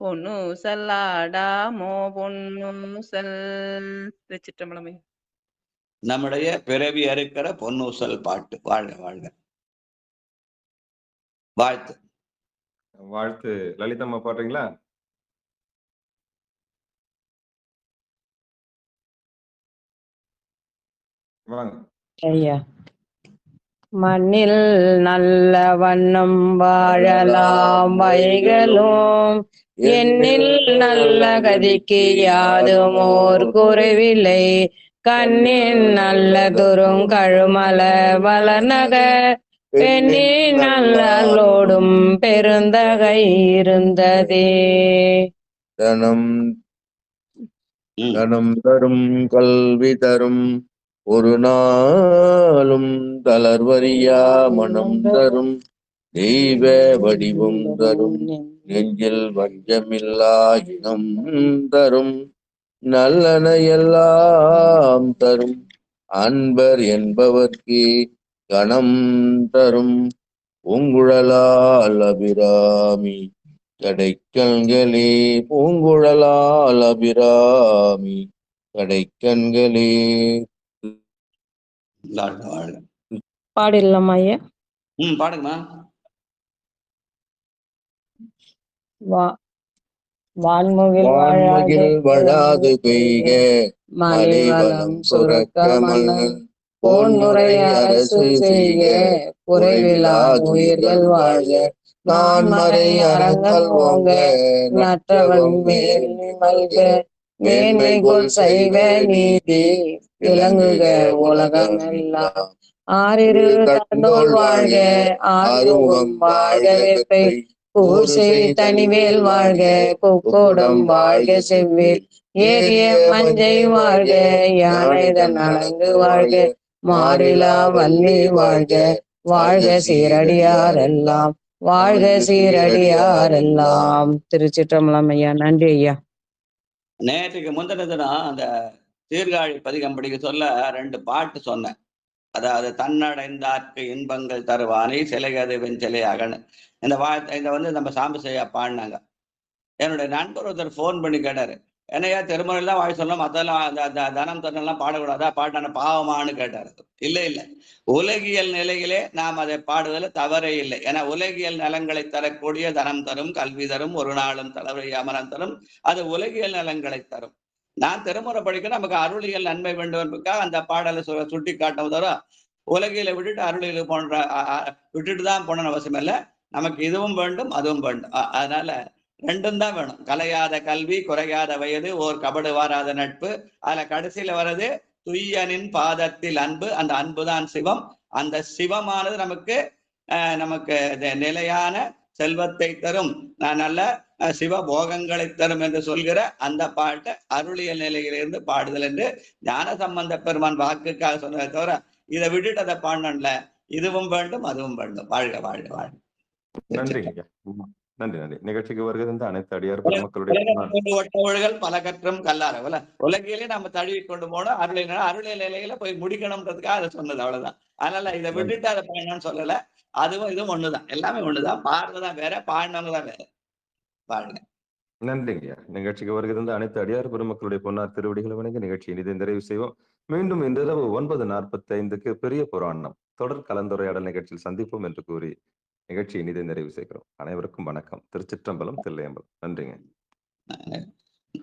பொன்னூசல் ஆடாமோ பொன்னூசல். திருச்சிற்றம்பலமே. நம்முடைய பிறவி அறுக்கிற பொன்னூசல் பாட்டு. வாழ்க வாழ்க. வாழ்த்து. வாழ்த்து. லலிதம்மா பாடுறீங்களா? வாங்க ஐயா. மண்ணில் நல்ல வண்ணம் வாழலாம் வைகளும் எண்ணில் நல்ல கதிக்கு யாதும் ஓர் குறைவில்லை கண்ணின் நல்ல துரும் கழுமல வளர்நகர் பெண்ணின் நல்லோடும் பெருந்தகை இருந்ததே. தனம் தரும் கல்வி தரும் ஒரு நாளும் தளர்வறியா மனம் தரும் தெய்வ வடிவம் தரும் நெஞ்சில் வஞ்சமில்லா இனம் தரும் நல்லன எல்லாம் தரும் அன்பர் என்பவர்க்கு கணம் தரும் பூங்குழலால் அபிராமி கடைக்கண்களே பூங்குழலால் அபிராமி கடைக்கண்களே. பாடிடலாமா ஐயா? பாடுங்கம்மா. வான்முகில் வழாது பெய்க மலிவலம் சுரக்க மன்னன் போன்முறை அரசு செய்க குறைவிலா உயிர்கள் வாழ்க நான்மறை அறங்கள் ஓங்க நற்றவன் மேன்மை மல்க மேன்மைகொள் செய்வ நீதி விளங்குக உலகம் எல்லாம் ஆறிரு தன்னோல் வாழ்க ஆறுமுகம் வாழ்க வேப்பை பூசை தனிவேல் வாழ்க பொக்கோடம் வாழ்க செவ்வேல் ஏறிய மஞ்சை வாழ்க யானைதன் அலங்கு வாழ்க மாறிலா வள்ளி வாழ்க வாழ்க சீரடியாரெல்லாம் வாழ்க சீரடியாரெல்லாம். திருச்சிற்றம்பலம் ஐயா. நன்றி ஐயா. நேற்றுக்கு முந்தின தினம் அந்த சீர்காழி பதிகம் படிக்க சொல்ல 2 பாட்டு சொன்னேன். அதாவது தன்னடைந்தார்க்கு இன்பங்கள் தருவானை சிலையது வெஞ்சிலை அகன். இந்த வந்து நம்ம சாம்பசையா பாடினாங்க. என்னுடைய நண்பர் ஒருத்தர் ஃபோன் பண்ணி கேட்டாரு, என்னையா திருமுறையெல்லாம் வாய் சொல்லலாம், மற்றெல்லாம் அந்த தனம் தன்னெல்லாம் பாடக்கூடாதா, பாட்டான பாவமானு கேட்டார். இல்லை உலகியல் நிலையிலே நாம் அதை பாடுவதில் தவறே இல்லை. ஏன்னா உலகியல் நலங்களை தரக்கூடிய தனம் தரும், கல்வி தரும், ஒரு நாளும் தலைவரை அமரம் தரும், அது உலகியல் நலங்களை தரும். நான் திருமுறை படிக்க நமக்கு அருளியல் நன்மை வேண்டும் என்பதற்காக அந்த பாடலை சுட்டி காட்டும் தவிர உலகில விட்டுட்டு அருளியல் போன்ற விட்டுட்டு தான் போன அவசியம் இல்லை. நமக்கு இதுவும் வேண்டும் அதுவும் வேண்டும். அதனால 2ம் தான் வேணும். கலையாத கல்வி, குறையாத வயது, ஓர் கபடு வாராத நட்பு. அதுல கடைசியில வர்றது துய்யனின் பாதத்தில் அன்பு. அந்த அன்பு தான் சிவம். அந்த சிவமானது நமக்கு நிலையான செல்வத்தை தரும், நல்ல சிவ போகங்களை தரும் என்று சொல்கிற அந்த பாட்டை அருளியல் நிலையிலிருந்து பாடுதல் என்று ஞான சம்பந்த பெருமான் வாக்குக்காக சொன்னதை தவிர இதை விட்டுட்டு அதை பாடணும்ல. இதுவும் வேண்டும் அதுவும் வேண்டும். வாழ்க வாழ்க வாழ்க. நன்றி. நன்றி நன்றி. நிகழ்ச்சிக்கு வருகை தந்த அனைத்து அடியார் பெருமக்களுடைய ஒட்டவர்கள் பல கற்றும் கல்லார உலகிலே நம்ம தழுவி கொண்டு போனோம். அருளை நிலையில போய் முடிக்கணும்ன்றதுக்காக அதை சொன்னது, அவ்வளவுதான். அதனால இதை விட்டுட்டு அதை பாடணும்னு சொல்லல. அதுவும் இதுவும் ஒண்ணுதான், எல்லாமே ஒண்ணுதான். பாடுறதுதான் வேற, பாடினவங்க தான் வேற. பாடுங்க. நன்றிங்கய்யா. நிகழ்ச்சிக்கு வருகை தந்த அனைத்து அடியார் பெருமக்களுடைய பொன்னார் திருவடிகளை வணங்கி நிகழ்ச்சியை இதை நிறைவு செய்வோம். மீண்டும் இன்றிரவு 9:45 பெரிய புராணம் தொடர் கலந்துரையாடல் நிகழ்ச்சியில் சந்திப்போம் என்று கூறி நிகழ்ச்சியை இதை நிறைவு செய்கிறோம். அனைவருக்கும் வணக்கம். திருச்சிற்றம்பலம், தில்லையம்பலம். நன்றிங்க.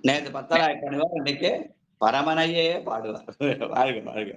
நேற்று 10,000 பண்ணுவார், இன்னைக்கு பரமனையே பாடுவார். வாழ்க வாழ்க.